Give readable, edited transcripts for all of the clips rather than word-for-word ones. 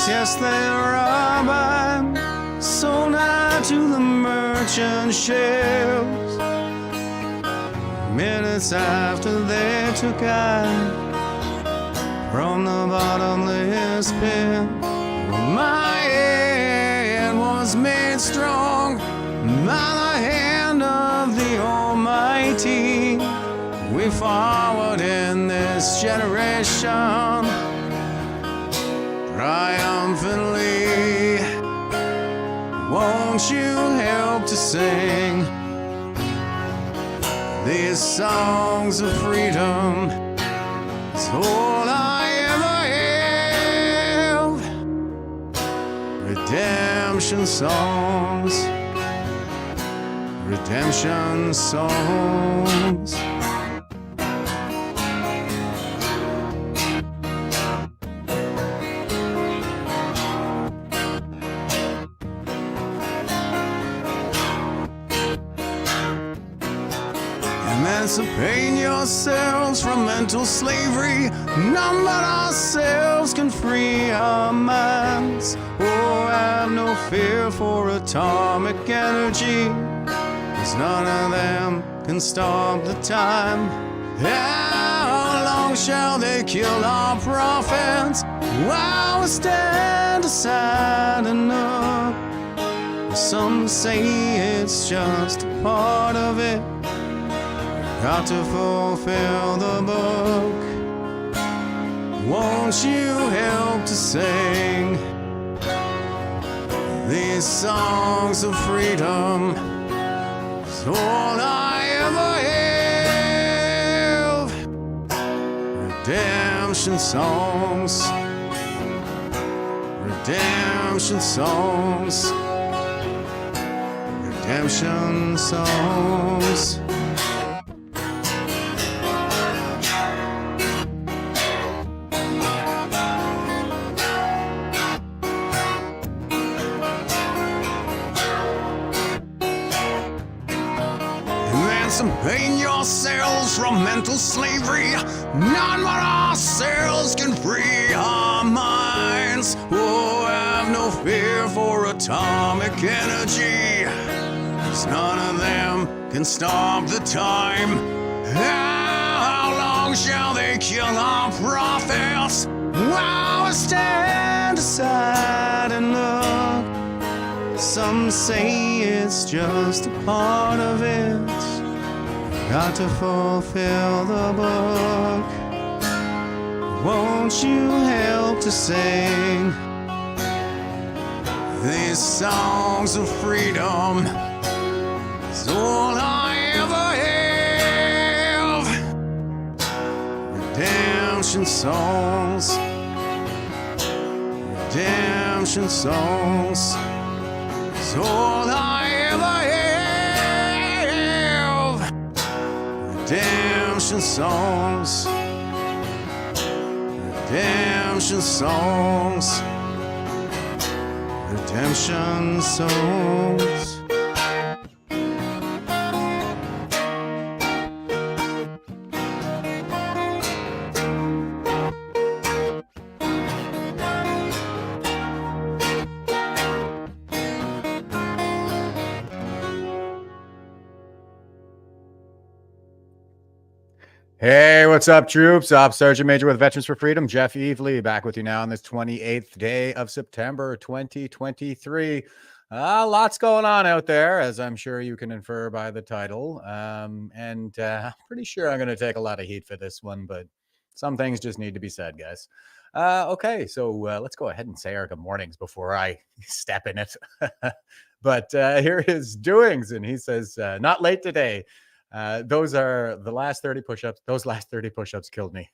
Yes, they rob and sold out to the merchant shelves. Minutes after they took out from the bottomless pit, my head was made strong by the hand of the Almighty. We forward in this generation triumphantly. Won't you help to sing these songs of freedom? It's all I ever have. Redemption songs, redemption songs. Emancipate yourselves from mental slavery. None but ourselves can free our minds. Oh, have no fear for atomic energy, 'cause none of them can stop the time. How long shall they kill our prophets while we stand aside and look? Some say it's just a part of it. Got to fulfill the book. Won't you help to sing these songs of freedom? It's all I ever have. Redemption songs, redemption songs, redemption songs. Emancipate yourselves from mental slavery. None but ourselves can free our minds. Oh, have no fear for atomic energy, 'cause none of them can stop the time. How long shall they kill our prophets while we stand aside and look? Some say it's just a part of it. Got to fulfill the book. Won't you help to sing these songs of freedom? It's all I ever have. Redemption songs, redemption songs. It's all I ever have. Redemption songs, redemption songs, redemption songs. Hey, what's up, troops? Ops Sgt-Maj with Veterans for Freedom. Jeff Evely back with you now on this 28th day of September 2023. Lots going on out there, as I'm sure you can infer by the title. I'm pretty sure I'm going to take a lot of heat for this one, but some things just need to be said, guys. Okay, so let's go ahead and say our good mornings before I step in it. But here is Doings, and he says, not late today. Those are the last 30 push-ups. Those last 30 push-ups killed me.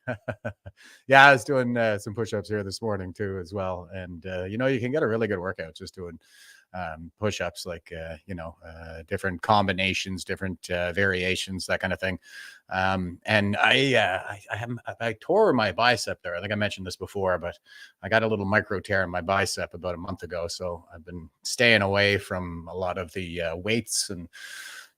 Yeah, I was doing some push-ups here this morning too as well. And, you can get a really good workout just doing push-ups, like, different combinations, different variations, that kind of thing. And I tore my bicep there. I think I mentioned this before, but I got a little micro tear in my bicep about a month ago. So I've been staying away from a lot of the weights and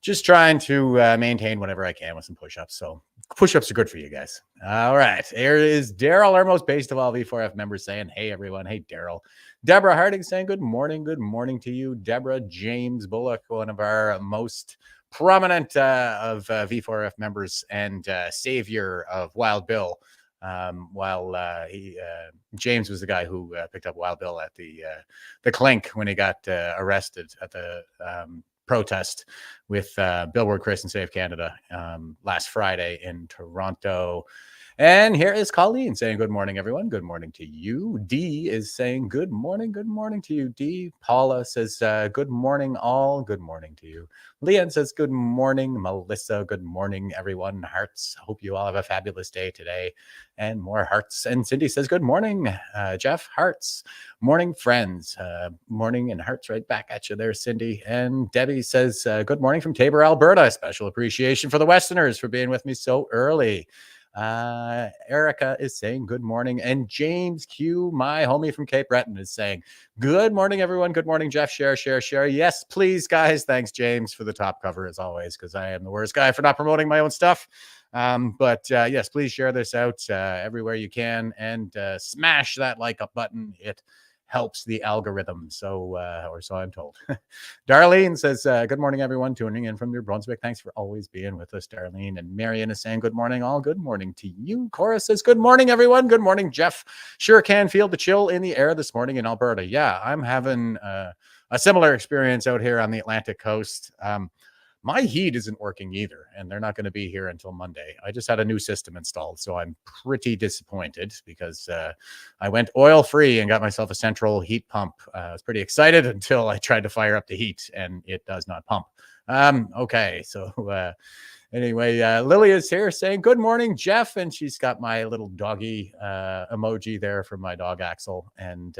just trying to maintain whatever I can with some push-ups. So push-ups are good for you guys. All right. Here is Daryl, our most based of all V4F members, saying, hey, everyone. Hey, Daryl. Deborah Harding saying, good morning. Good morning to you. Deborah James Bullock, one of our most prominent of V4F members and savior of Wild Bill. James was the guy who picked up Wild Bill at the clink when he got arrested at the protest with Billboard Chris and Save Canada last Friday in Toronto. And here is Colleen saying, good morning, everyone. Good morning to you. Dee is saying, good morning. Good morning to you, Dee. Paula says, good morning, all. Good morning to you. Leanne says, good morning. Melissa, good morning, everyone. Hearts. Hope you all have a fabulous day today. And more hearts. And Cindy says, good morning, Jeff. Hearts. Morning, friends. Morning and hearts right back at you there, Cindy. And Debbie says, good morning from Tabor, Alberta. Special appreciation for the Westerners for being with me so early. Erica is saying good morning, and James Q, my homie from Cape Breton, is saying good morning, everyone. Good morning, Jeff. Share. Yes, please, guys. Thanks, James, for the top cover as always, because I am the worst guy for not promoting my own stuff. But yes, please share this out everywhere you can, and smash that like up button. It helps the algorithm. So, or so I'm told. Darlene says, good morning, everyone tuning in from New Brunswick. Thanks for always being with us, Darlene. And Marion is saying, good morning, all. Good morning to you. Cora says, good morning, everyone. Good morning, Jeff. Sure can feel the chill in the air this morning in Alberta. Yeah, I'm having a similar experience out here on the Atlantic coast. My heat isn't working either, and they're not going to be here until Monday. I just had a new system installed, so I'm pretty disappointed because I went oil-free and got myself a central heat pump. I was pretty excited until I tried to fire up the heat, and it does not pump. Okay, so anyway, Lily is here saying, good morning, Jeff. And she's got my little doggy emoji there from my dog, Axel. And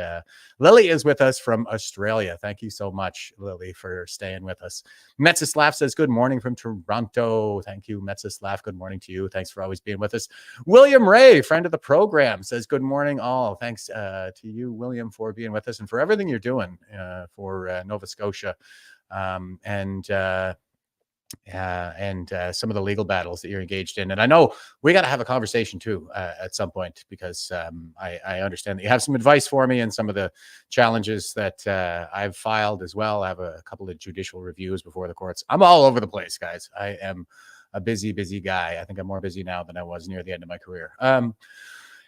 Lily is with us from Australia. Thank you so much, Lily, for staying with us. Metzislav says, good morning from Toronto. Thank you, Metzislav. Good morning to you. Thanks for always being with us. William Ray, friend of the program, says, good morning, all. Thanks to you, William, for being with us and for everything you're doing for Nova Scotia. And some of the legal battles that you're engaged in. And I know we got to have a conversation too at some point, because I understand that you have some advice for me and some of the challenges that I've filed as well. I have a couple of judicial reviews before the courts. I'm all over the place, guys. I am a busy guy. I think I'm more busy now than I was near the end of my career.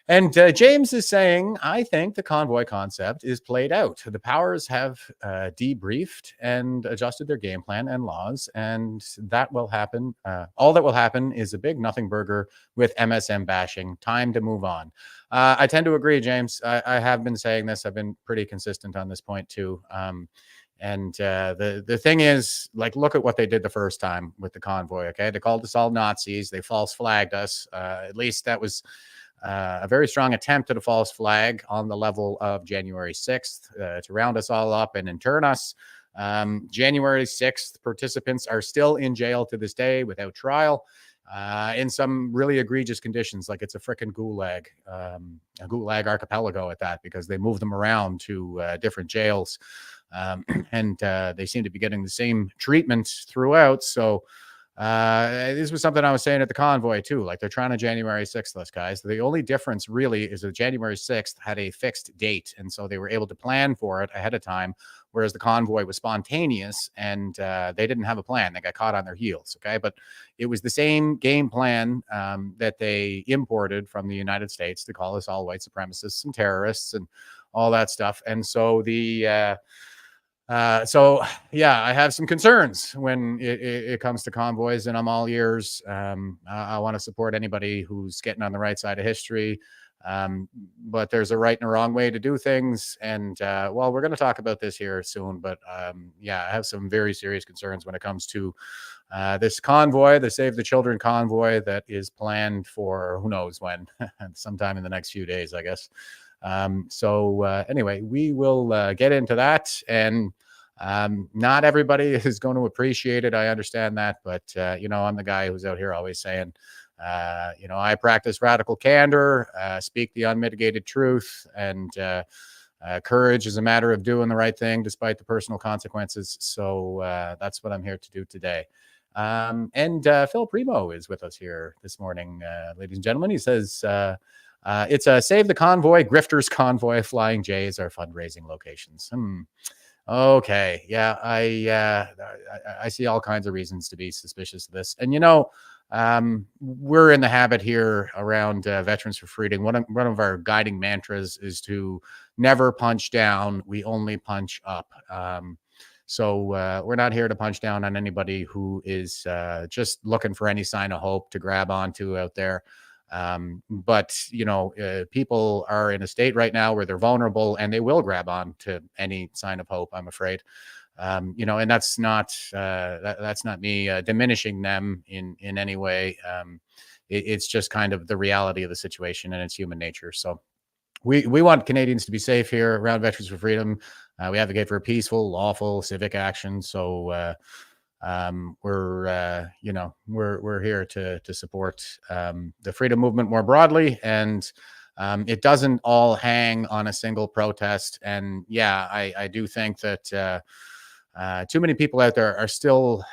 And James is saying, I think the convoy concept is played out. The powers have debriefed and adjusted their game plan and laws, and that will happen. All that will happen is a big nothing burger with MSM bashing. Time to move on. I tend to agree, James. I have been saying this. I've been pretty consistent on this point too. And the thing is, like, look at what they did the first time with the convoy. Okay, they called us all Nazis. They false flagged us. At least that was a very strong attempt at a false flag on the level of January 6th to round us all up and intern us. January 6th, participants are still in jail to this day without trial in some really egregious conditions, like it's a frickin' gulag, a gulag archipelago at that, because they move them around to different jails. And they seem to be getting the same treatment throughout. So this was something I was saying at the convoy too. Like, they're trying to January 6th us, guys. The only difference really is that January 6th had a fixed date, and so they were able to plan for it ahead of time, whereas the convoy was spontaneous and they didn't have a plan. They got caught on their heels. Okay, but it was the same game plan that they imported from the United States to call us all white supremacists and terrorists and all that stuff. And so so yeah, I have some concerns when it comes to convoys, and I'm all ears. I want to support anybody who's getting on the right side of history. But there's a right and a wrong way to do things. And well, we're going to talk about this here soon, but yeah, I have some very serious concerns when it comes to this convoy, the Save the Children convoy that is planned for who knows when, sometime in the next few days, I guess. So anyway, we will get into that, and not everybody is going to appreciate it. I understand that, but you know, I'm the guy who's out here always saying, you know, I practice radical candor, speak the unmitigated truth, and courage is a matter of doing the right thing despite the personal consequences. So that's what I'm here to do today. And Phil Primo is with us here this morning, ladies and gentlemen. He says it's a Save the Convoy, Grifters Convoy, Flying J's are fundraising locations. Okay, yeah, I see all kinds of reasons to be suspicious of this, and we're in the habit here around Veterans for Freedom. One of our guiding mantras is to never punch down. We only punch up. So we're not here to punch down on anybody who is just looking for any sign of hope to grab onto out there. But people are in a state right now where they're vulnerable and they will grab on to any sign of hope, I'm afraid. And that's not me diminishing them in any way. It's just kind of the reality of the situation, and it's human nature. So we want Canadians to be safe here around Veterans for Freedom. We advocate for peaceful, lawful civic action. So we're here to support the freedom movement more broadly, and it doesn't all hang on a single protest. And yeah, I do think that too many people out there are still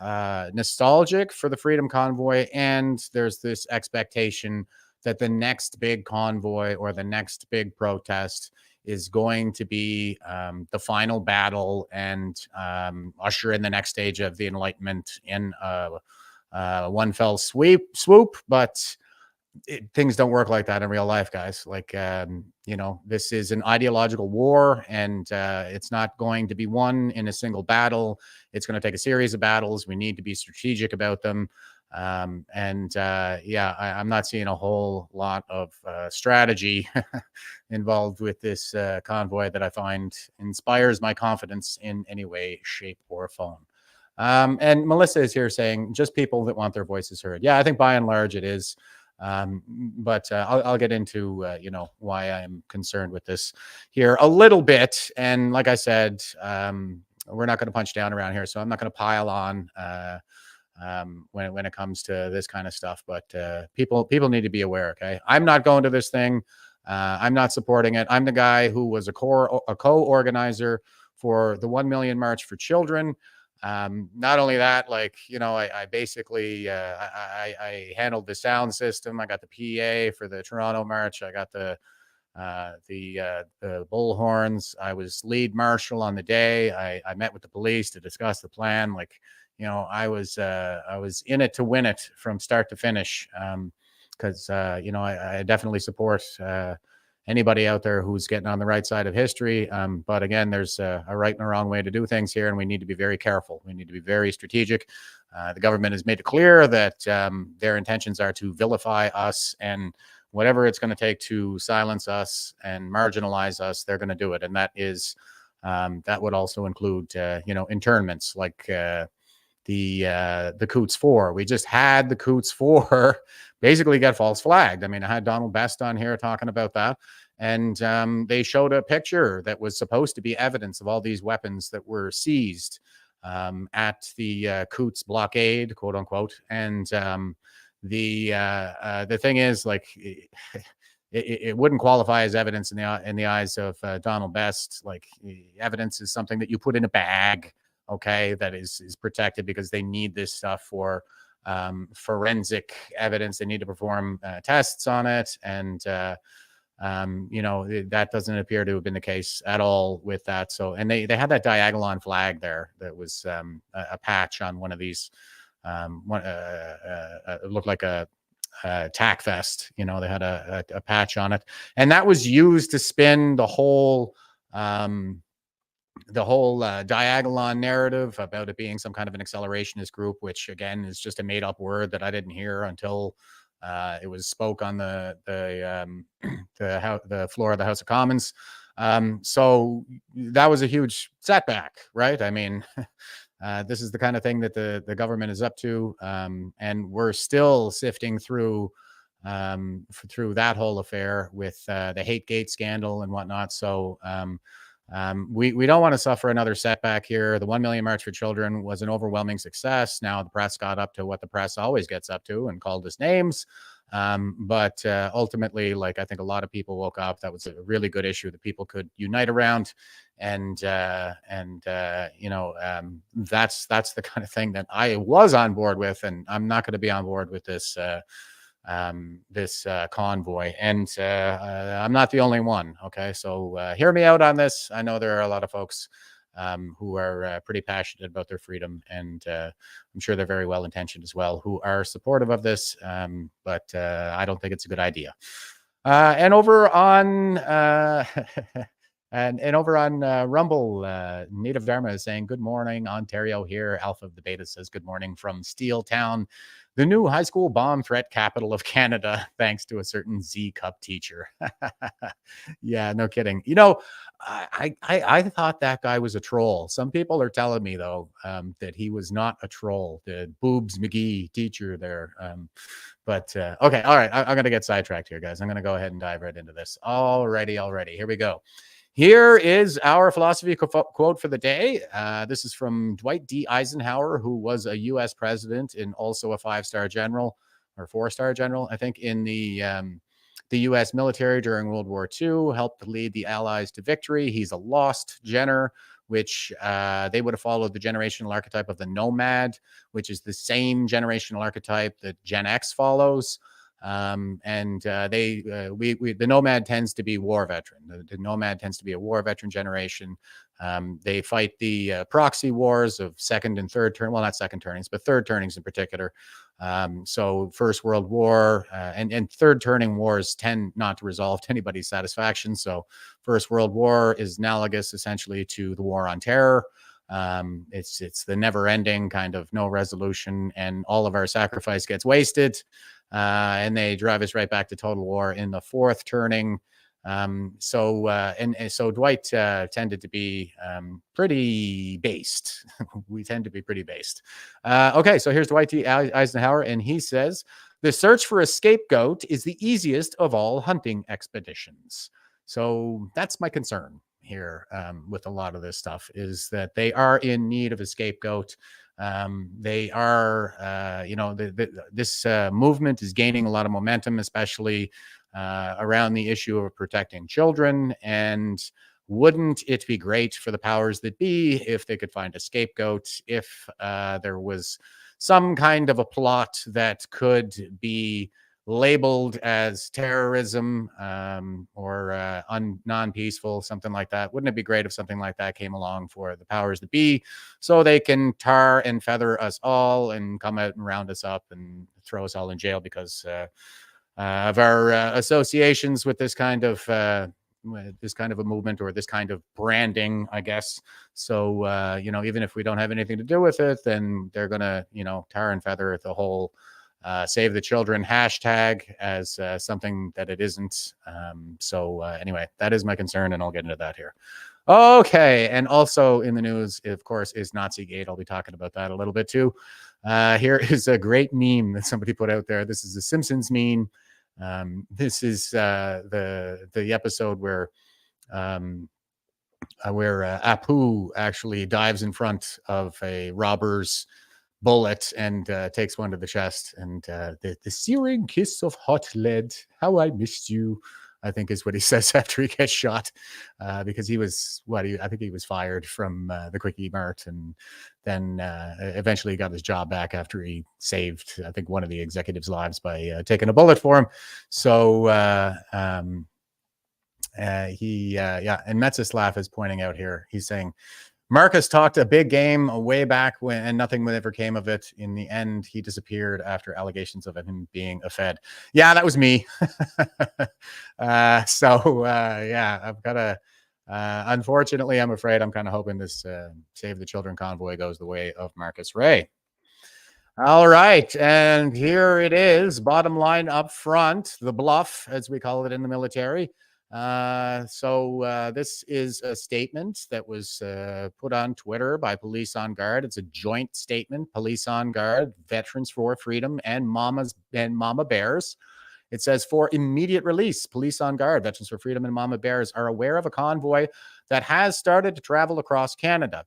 nostalgic for the Freedom Convoy, and there's this expectation that the next big convoy or the next big protest is going to be the final battle and usher in the next stage of the Enlightenment in one fell swoop. But things don't work like that in real life, guys. Like, this is an ideological war, and it's not going to be won in a single battle. It's going to take a series of battles. We need to be strategic about them. I'm not seeing a whole lot of strategy involved with this convoy that I find inspires my confidence in any way, shape, or form. And Melissa is here saying just people that want their voices heard. Yeah, I think by and large it is. But I'll get into why I'm concerned with this here a little bit. And like I said, we're not going to punch down around here, so I'm not going to pile on when it comes to this kind of stuff. But people need to be aware. Okay, I'm not going to this thing. I'm not supporting it. I'm the guy who was a co-organizer for the 1 million March for Children. Not only that, I basically I handled the sound system. I got the PA for the Toronto March. I got the bullhorns. I was lead marshal on the day. I met with the police to discuss the plan. I was in it to win it from start to finish. Because I definitely support anybody out there who's getting on the right side of history. But again, there's a right and a wrong way to do things here, and we need to be very careful. We need to be very strategic. The government has made it clear that their intentions are to vilify us, and whatever it's going to take to silence us and marginalize us, they're going to do it. And that would also include internments like the Coots 4. We just had the Coots 4 basically get false flagged. I mean, I had Donald Best on here talking about that, and they showed a picture that was supposed to be evidence of all these weapons that were seized at the Coots blockade, quote unquote. And the thing is, it wouldn't qualify as evidence in the eyes of Donald Best. Like, evidence is something that you put in a bag, okay, that is protected because they need this stuff for forensic evidence. They need to perform tests on it, and that doesn't appear to have been the case at all with that. So, and they had that Diagolon flag there that was a patch on one of these. It looked like a tack vest. They had a patch on it, and that was used to spin the whole Diagolon narrative about it being some kind of an accelerationist group, which again is just a made up word that I didn't hear until it was spoke on the floor of the House of Commons. So that was a huge setback, right? I mean, this is the kind of thing that the government is up to, and we're still sifting through that whole affair with the Hategate scandal and whatnot. So we don't want to suffer another setback here. The 1 million March for Children was an overwhelming success. Now the press got up to what the press always gets up to and called us names. But ultimately, like, I think a lot of people woke up. That was a really good issue that people could unite around. And that's the kind of thing that I was on board with, and I'm not going to be on board with this convoy. And I'm not the only one. Okay, so hear me out on this. I know there are a lot of folks who are pretty passionate about their freedom, and I'm sure they're very well intentioned as well, who are supportive of this. But I don't think it's a good idea. And over on and over on Rumble, Native Dharma is saying, "Good morning, Ontario." Here, Alpha of the Beta says, "Good morning from Steel Town, the new high school bomb threat capital of Canada, thanks to a certain Z Cup teacher." Yeah, no kidding. I thought that guy was a troll. Some people are telling me though that he was not a troll. The Boobs McGee teacher there. But okay, all right. I'm gonna get sidetracked here, guys. I'm gonna go ahead and dive right into this. Alrighty. Here we go. Here is our philosophy quote for the day. This is from Dwight D. Eisenhower, who was a U.S. president and also a 5-star general or 4-star general, I think, in the U.S. military during World War II, helped lead the Allies to victory. He's a lost Jenner, which they would have followed the generational archetype of the nomad, which is the same generational archetype that Gen X follows. The nomad tends to be war veteran. The nomad tends to be a war veteran generation. They fight the proxy wars of second and third turn. Well, not second turnings, but third turnings in particular. So First World War and third turning wars tend not to resolve to anybody's satisfaction. So First World War is analogous essentially to the War on Terror. It's the never ending kind of no resolution, and all of our sacrifice gets wasted. And they drive us right back to total war in the fourth turning. So Dwight tended to be pretty based. We tend to be pretty based. Okay, so here's Dwight D. Eisenhower, and he says, "The search for a scapegoat is the easiest of all hunting expeditions." So that's my concern here with a lot of this stuff, is that they are in need of a scapegoat. They are, this movement is gaining a lot of momentum, especially around the issue of protecting children. And wouldn't it be great for the powers that be if they could find a scapegoat, if there was some kind of a plot that could be labeled as terrorism or non-peaceful, something like that? Wouldn't it be great if something like that came along for the powers that be, so they can tar and feather us all and come out and round us up and throw us all in jail because of our associations with this kind of a movement, or this kind of branding, I guess. So even if we don't have anything to do with it, then they're gonna tar and feather the whole Save the Children hashtag as something that it isn't. Anyway, that is my concern, and I'll get into that here. Okay, and also in the news, of course, is Nazigate. I'll be talking about that a little bit too. Here is a great meme that somebody put out there. This is a Simpsons meme. This is the episode where Apu actually dives in front of a robber's bullet and takes one to the chest, and the searing kiss of hot lead, how I missed you, I think is what he says after he gets shot, because he was I think he was fired from the Quickie Mart, and then eventually got his job back after he saved, I think, one of the executives' lives by taking a bullet for him. So and Metzislav is pointing out here, he's saying, "Marcus talked a big game way back when, and nothing ever came of it. In the end, he disappeared after allegations of him being a Fed." Yeah, that was me. I've got to, unfortunately, I'm afraid, I'm kind of hoping this Save the Children convoy goes the way of Marcus Ray. All right, and here it is, bottom line up front, the bluff, as we call it in the military. This is a statement that was put on Twitter by Police on Guard. It's a joint statement, Police on Guard, Veterans for Freedom, and Mama Bears. It says, "For immediate release, Police on Guard, Veterans for Freedom, and Mama Bears are aware of a convoy that has started to travel across Canada.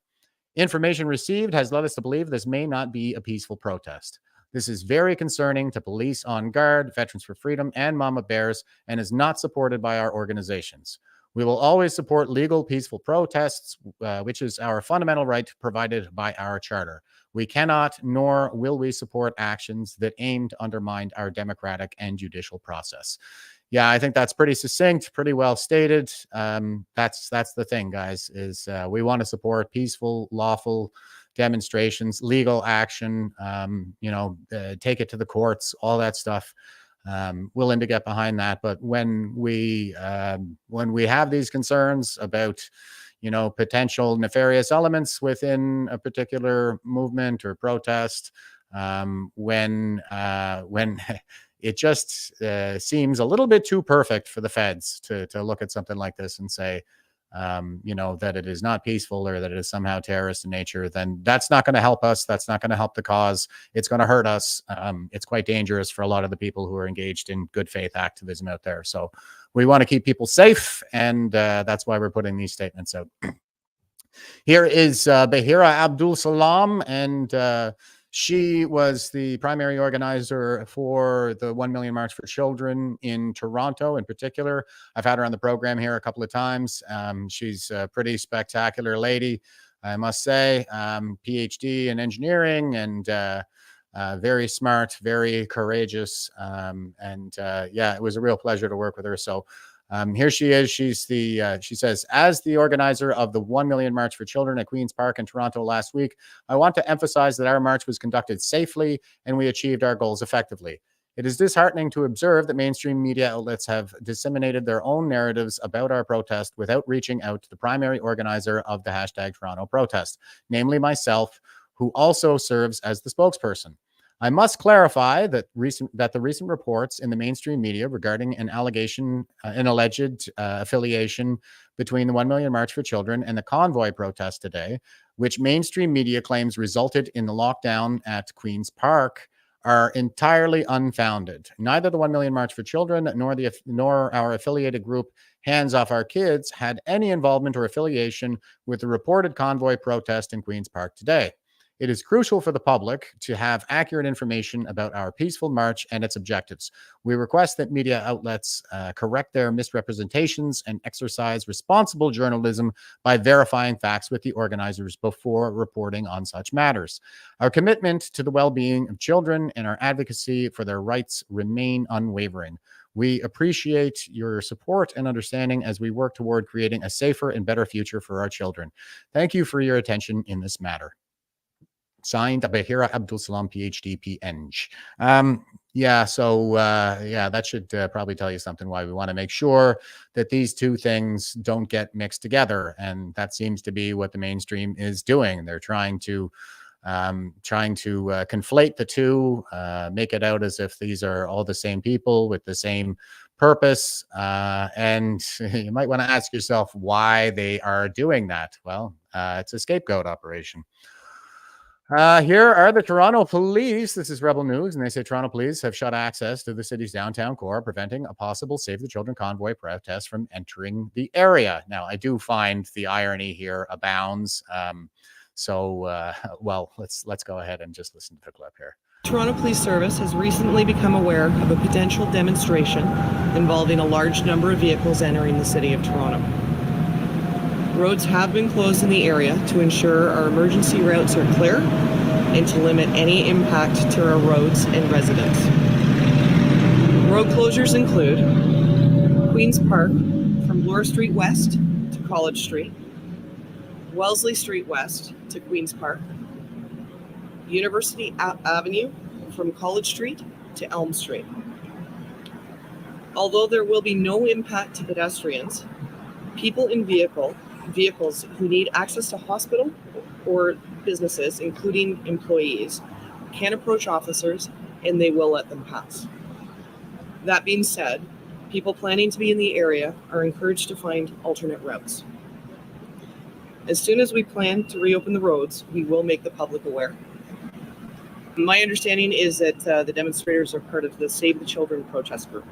Information received has led us to believe this may not be a peaceful protest. This is very concerning to Police on Guard, Veterans for Freedom, and Mama Bears, and is not supported by our organizations. We will always support legal, peaceful protests, which is our fundamental right provided by our charter. We cannot, nor will we support actions that aim to undermine our democratic and judicial process. Yeah, I think that's pretty succinct, pretty well stated. That's the thing, guys, is we want to support peaceful, lawful demonstrations, legal action, take it to the courts, all that stuff. Willing to get behind that. But when we have these concerns about, potential nefarious elements within a particular movement or protest, when it just seems a little bit too perfect for the feds to look at something like this and say, that it is not peaceful or that it is somehow terrorist in nature, then that's not going to help us. That's not going to help the cause. It's going to hurt us. It's quite dangerous for a lot of the people who are engaged in good faith activism out there. So we want to keep people safe, and that's why we're putting these statements out. Here is Bahira Abdul Salam, and she was the primary organizer for the 1 Million March for Children in Toronto in particular. I've had her on the program here a couple of times. She's a pretty spectacular lady, I must say. PhD in engineering, and very smart, very courageous. It was a real pleasure to work with her. So here she is. She says, as the organizer of the 1 Million March for Children at Queen's Park in Toronto last week, I want to emphasize that our march was conducted safely and we achieved our goals effectively. It is disheartening to observe that mainstream media outlets have disseminated their own narratives about our protest without reaching out to the primary organizer of the #Toronto protest, namely myself, who also serves as the spokesperson. I must clarify that the recent reports in the mainstream media regarding an alleged affiliation between the 1 Million March for Children and the Convoy protest today, which mainstream media claims resulted in the lockdown at Queen's Park, are entirely unfounded. Neither the 1 Million March for Children nor our affiliated group Hands Off Our Kids had any involvement or affiliation with the reported Convoy protest in Queen's Park today. It is crucial for the public to have accurate information about our peaceful march and its objectives. We request that media outlets correct their misrepresentations and exercise responsible journalism by verifying facts with the organizers before reporting on such matters. Our commitment to the well-being of children and our advocacy for their rights remain unwavering. We appreciate your support and understanding as we work toward creating a safer and better future for our children. Thank you for your attention in this matter. Signed, Bahira Abdul Salam, PhD, PEng. That should probably tell you something why we want to make sure that these two things don't get mixed together. And that seems to be what the mainstream is doing. They're trying to conflate the two, make it out as if these are all the same people with the same purpose. And you might want to ask yourself why they are doing that. Well, it's a scapegoat operation. Here are the Toronto police. This is Rebel News, and they say Toronto police have shut access to the city's downtown core, preventing a possible Save the Children convoy protest from entering the area. Now, I do find the irony here abounds. Let's go ahead and just listen to the clip here. Toronto Police Service has recently become aware of a potential demonstration involving a large number of vehicles entering the city of Toronto. Roads have been closed in the area to ensure our emergency routes are clear and to limit any impact to our roads and residents. Road closures include Queen's Park from Bloor Street West to College Street, Wellesley Street West to Queen's Park, University Avenue from College Street to Elm Street. Although there will be no impact to pedestrians, people in vehicles who need access to hospital or businesses, including employees, can approach officers and they will let them pass. That being said, people planning to be in the area are encouraged to find alternate routes. As soon as we plan to reopen the roads, we will make the public aware. My understanding is that the demonstrators are part of the Save the Children protest group.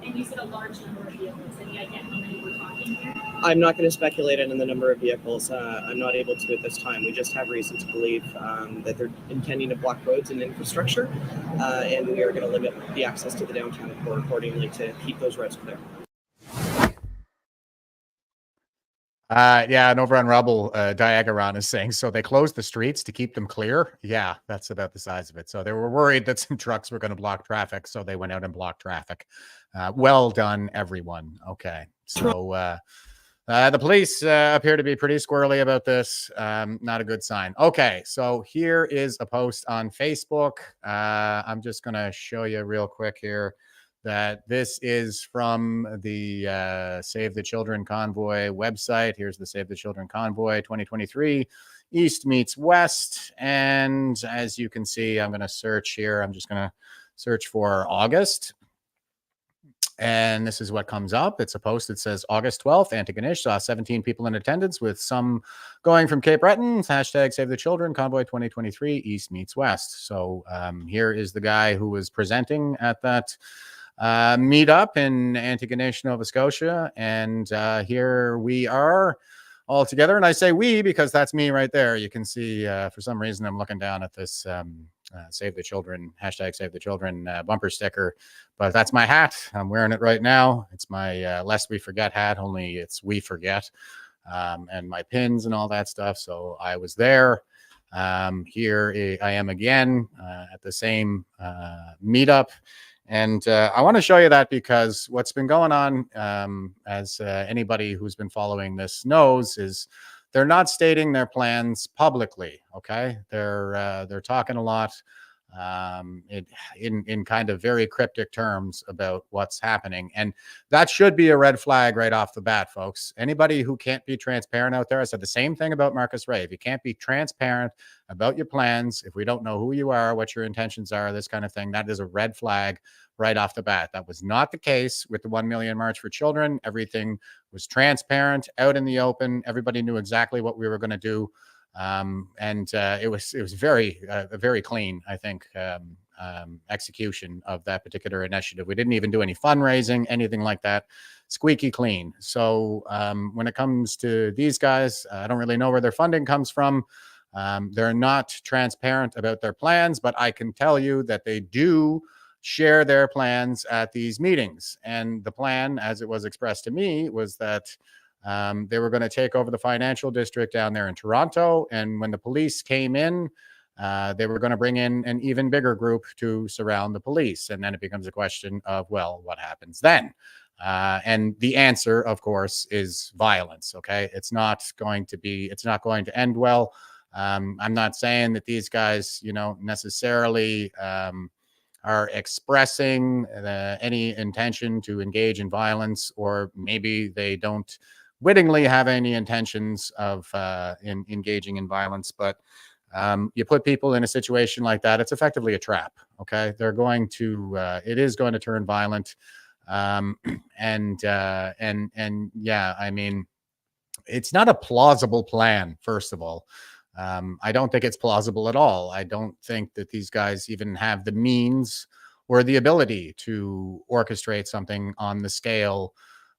And you said a large number of vehicles. Any idea how many we're talking here? I'm not going to speculate on the number of vehicles. I'm not able to at this time. We just have reason to believe that they're intending to block roads and infrastructure, and we are going to limit the access to the downtown core accordingly to keep those roads clear. Yeah, and over on Rubble, Diagaron is saying, so they closed the streets to keep them clear? Yeah, that's about the size of it. So they were worried that some trucks were going to block traffic, so they went out and blocked traffic. Well done, everyone. Okay, so the police appear to be pretty squirrely about this. Not a good sign. Okay, so here is a post on Facebook. I'm just going to show you real quick here that this is from the Save the Children Convoy website. Here's the Save the Children Convoy 2023, East meets West. And as you can see, I'm going to search here. I'm just going to search for August. And this is what comes up. It's a post that says August 12th, Antigonish saw 17 people in attendance, with some going from Cape Breton. Hashtag Save the Children, Convoy 2023, East meets West. So here is the guy who was presenting at that meetup in Antigonish, Nova Scotia. And here we are all together. And I say we because that's me right there. You can see for some reason I'm looking down at this Save the Children, hashtag Save the Children bumper sticker. But that's my hat. I'm wearing it right now. It's my Lest We Forget hat, only it's We Forget. And my pins and all that stuff. So I was there. Here I am again at the same meetup. And I want to show you that because what's been going on, as anybody who's been following this knows, is they're not stating their plans publicly. Okay, they're talking a lot in kind of very cryptic terms about what's happening, and that should be a red flag right off the bat, folks. Anybody who can't be transparent out there, I said the same thing about Marcus Ray. If you can't be transparent about your plans, if we don't know who you are, what your intentions are, this kind of thing, that is a red flag right off the bat. That was not the case with the 1 million March for Children. Everything was transparent, out in the open. Everybody knew exactly what we were going to do. And it was very clean, I think, execution of that particular initiative. We didn't even do any fundraising, anything like that. Squeaky clean. So when it comes to these guys, I don't really know where their funding comes from. They're not transparent about their plans, but I can tell you that they do share their plans at these meetings. And the plan, as it was expressed to me, was that they were going to take over the financial district down there in Toronto. And when the police came in, they were going to bring in an even bigger group to surround the police. And then it becomes a question of, well, what happens then? And the answer, of course, is violence. Okay. It's not going to end well. I'm not saying that these guys, necessarily are expressing any intention to engage in violence, or maybe they don't wittingly have any intentions of engaging in violence. But you put people in a situation like that, it's effectively a trap. Okay, they're going to it is going to turn violent. And yeah, I mean, it's not a plausible plan, first of all. I don't think it's plausible at all. I don't think that these guys even have the means or the ability to orchestrate something on the scale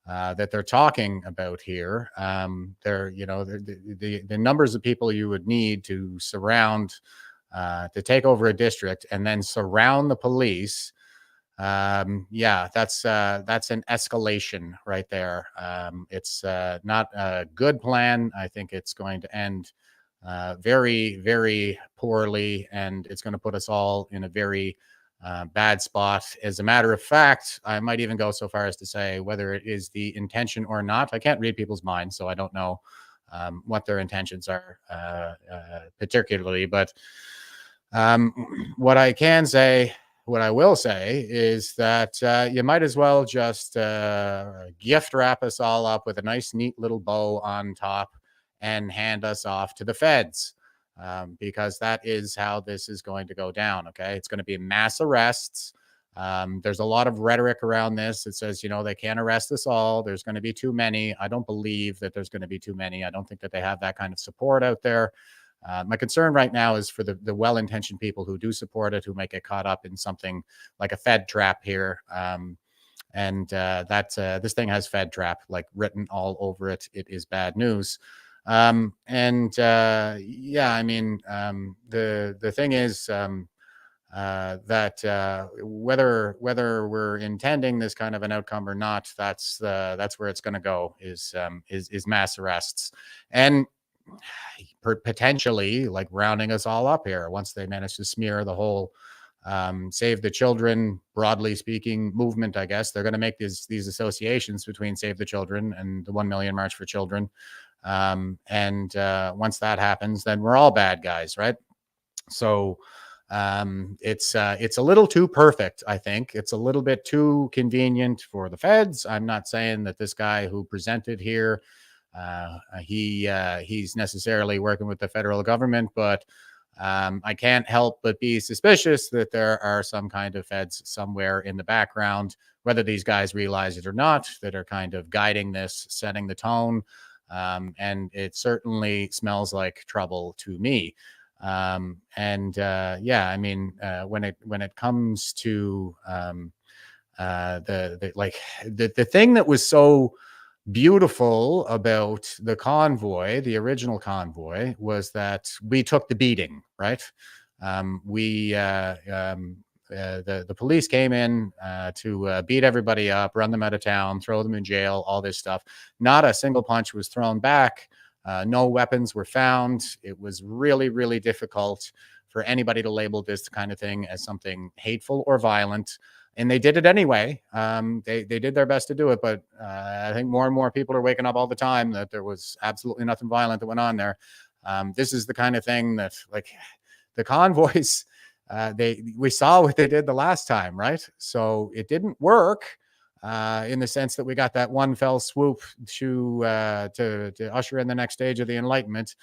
that they're talking about here. The numbers of people you would need to surround, to take over a district and then surround the police. Yeah, that's an escalation right there. It's not a good plan. I think it's going to end very, very poorly, and it's going to put us all in a very bad spot. As a matter of fact, I might even go so far as to say whether it is the intention or not. I can't read people's minds, so I don't know what their intentions are particularly. But what I will say is that you might as well just gift wrap us all up with a nice, neat little bow on top and hand us off to the feds, because that is how this is going to go down. Okay, it's going to be mass arrests. There's a lot of rhetoric around this. It says, they can't arrest us all. There's going to be too many. I don't believe that there's going to be too many. I don't think that they have that kind of support out there. My concern right now is for the well-intentioned people who do support it, who might get caught up in something like a Fed trap here. And that this thing has Fed trap like written all over it. It is bad news. Yeah, I mean, the thing is that whether we're intending this kind of an outcome or not, that's where it's going to go, is mass arrests, and potentially like rounding us all up here once they manage to smear the whole Save the Children, broadly speaking, movement. I guess they're going to make these associations between Save the Children and the 1 Million March for Children. Once that happens, then we're all bad guys, right? So it's a little too perfect. I think it's a little bit too convenient for the feds. I'm not saying that this guy who presented here, he's necessarily working with the federal government, but I can't help but be suspicious that there are some kind of feds somewhere in the background, whether these guys realize it or not, that are kind of guiding this, setting the tone. And it certainly smells like trouble to me. Yeah, I mean, when it comes to the thing that was so beautiful about the convoy, the original convoy, was that we took the beating, right? The police came in to beat everybody up, run them out of town, throw them in jail, all this stuff. Not a single punch was thrown back. No weapons were found. It was really, really difficult for anybody to label this kind of thing as something hateful or violent. And they did it anyway. They did their best to do it. But I think more and more people are waking up all the time that there was absolutely nothing violent that went on there. This is the kind of thing that, like, the convoys, we saw what they did the last time, right? So it didn't work. In the sense that we got that one fell swoop to usher in the next stage of the Enlightenment.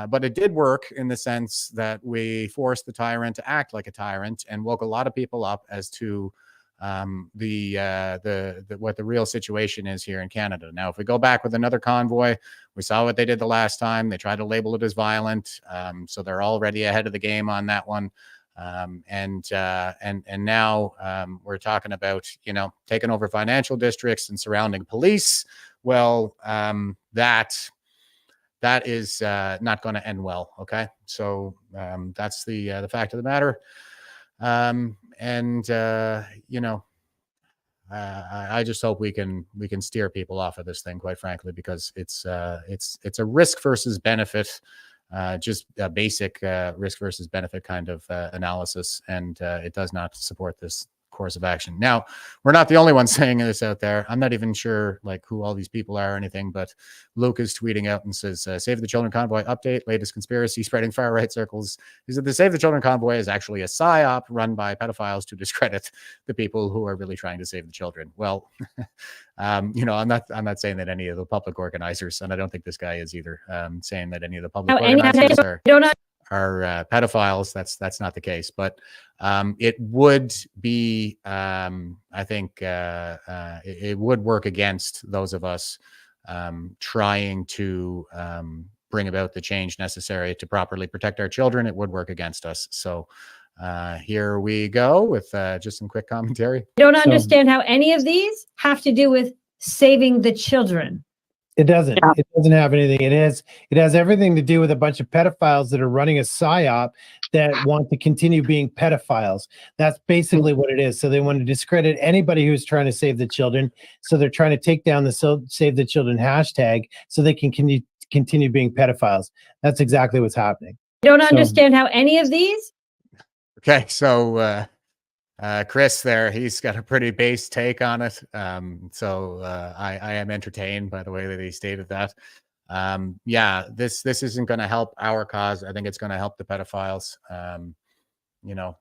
But it did work in the sense that we forced the tyrant to act like a tyrant and woke a lot of people up as to what the real situation is here in Canada. Now, if we go back with another convoy, we saw what they did the last time. They tried to label it as violent. So they're already ahead of the game on that one. And now we're talking about, taking over financial districts and surrounding police. Well, that is not going to end well. Okay, so that's the fact of the matter. I just hope we can steer people off of this thing, quite frankly, because it's a risk versus benefit. Just a basic risk versus benefit kind of analysis, and it does not support this course of action. Now, we're not the only ones saying this out there. I'm not even sure like who all these people are or anything, but Luke is tweeting out and says, Save the Children Convoy update, latest conspiracy spreading far right circles is that the Save the Children Convoy is actually a psyop run by pedophiles to discredit the people who are really trying to save the children. Well, I'm not saying that any of the public organizers, and I don't think this guy is either, saying that any of the public organizers are pedophiles. That's not the case, but it would be, I think, it would work against those of us trying to bring about the change necessary to properly protect our children. It would work against us. So here we go with just some quick commentary. I don't understand how any of these have to do with saving the children. It doesn't. Yeah. It doesn't have anything. It has everything to do with a bunch of pedophiles that are running a psyop that want to continue being pedophiles. That's basically what it is. So they want to discredit anybody who's trying to save the children. So they're trying to take down the Save the Children hashtag so they can continue being pedophiles. That's exactly what's happening. I don't understand how any of these. Okay, so Chris there, he's got a pretty base take on it. So I am entertained by the way that he stated that. Yeah, this isn't going to help our cause. I think it's going to help the pedophiles.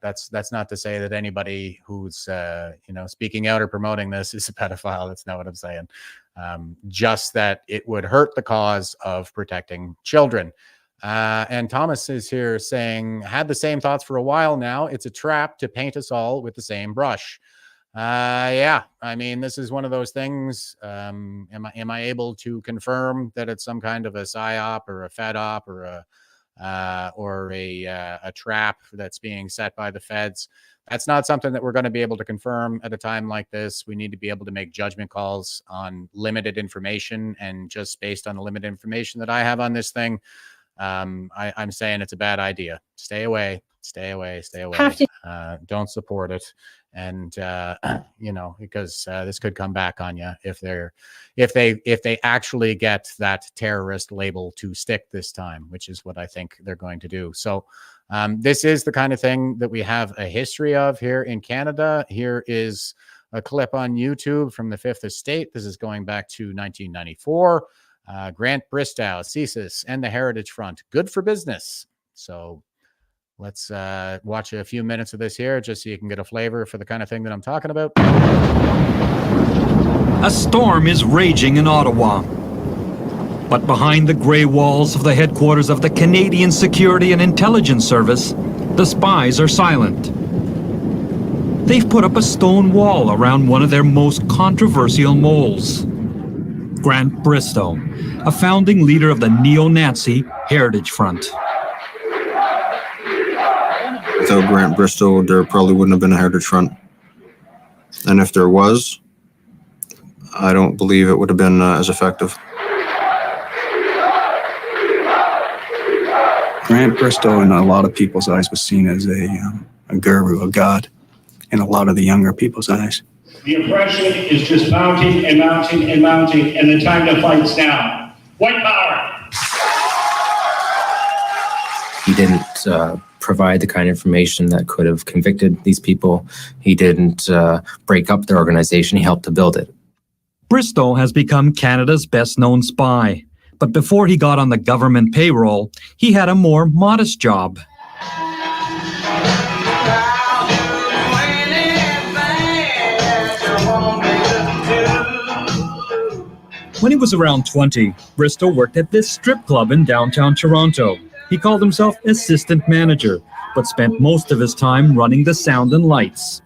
That's not to say that anybody who's speaking out or promoting this is a pedophile. That's not what I'm saying. Just that it would hurt the cause of protecting children. And Thomas is here saying, had the same thoughts for a while now. It's a trap to paint us all with the same brush. Yeah, I mean, this is one of those things. Am I able to confirm that it's some kind of a psyop or a fed op or or a trap that's being set by the feds. That's not something that we're going to be able to confirm at a time like this. We need to be able to make judgment calls on limited information, and just based on the limited information that I have on this thing, I'm saying it's a bad idea. Stay away, stay away, stay away. Don't support it. And because this could come back on you if they actually get that terrorist label to stick this time, which is what I think they're going to do. So this is the kind of thing that we have a history of here in Canada. Here is a clip on YouTube from the Fifth Estate. This is going back to 1994. Grant Bristow, CSIS, and the Heritage Front. Good for business. So let's watch a few minutes of this here just so you can get a flavor for the kind of thing that I'm talking about. A storm is raging in Ottawa. But behind the gray walls of the headquarters of the Canadian Security and Intelligence Service, the spies are silent. They've put up a stone wall around one of their most controversial moles. Grant Bristow, a founding leader of the neo-Nazi Heritage Front. Without Grant Bristow, there probably wouldn't have been a Heritage Front. And if there was, I don't believe it would have been as effective. Grant Bristow, in a lot of people's eyes, was seen as a guru, a god, in a lot of the younger people's eyes. The oppression is just mounting and mounting and mounting, and the time to fight's now. White power! He didn't provide the kind of information that could have convicted these people. He didn't break up their organization. He helped to build it. Bristow has become Canada's best-known spy. But before he got on the government payroll, he had a more modest job. When he was around 20, Bristow worked at this strip club in downtown Toronto. He called himself assistant manager, but spent most of his time running the sound and lights.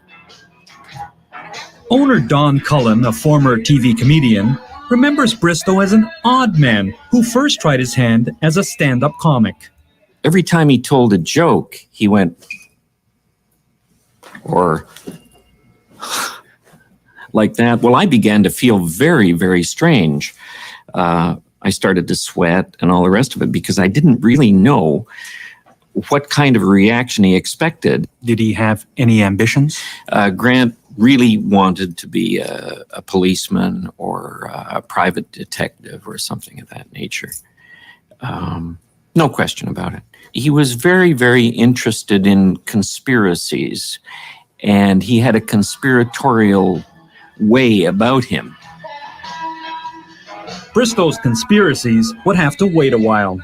Owner Don Cullen, a former TV comedian, remembers Bristow as an odd man who first tried his hand as a stand-up comic. Every time he told a joke, he went, or like that. Well, I began to feel very, very strange. I started to sweat and all the rest of it because I didn't really know what kind of a reaction he expected. Did he have any ambitions? Grant really wanted to be a policeman or a private detective or something of that nature. No question about it. He was very, very interested in conspiracies, and he had a conspiratorial way about him. Bristow's conspiracies would have to wait a while.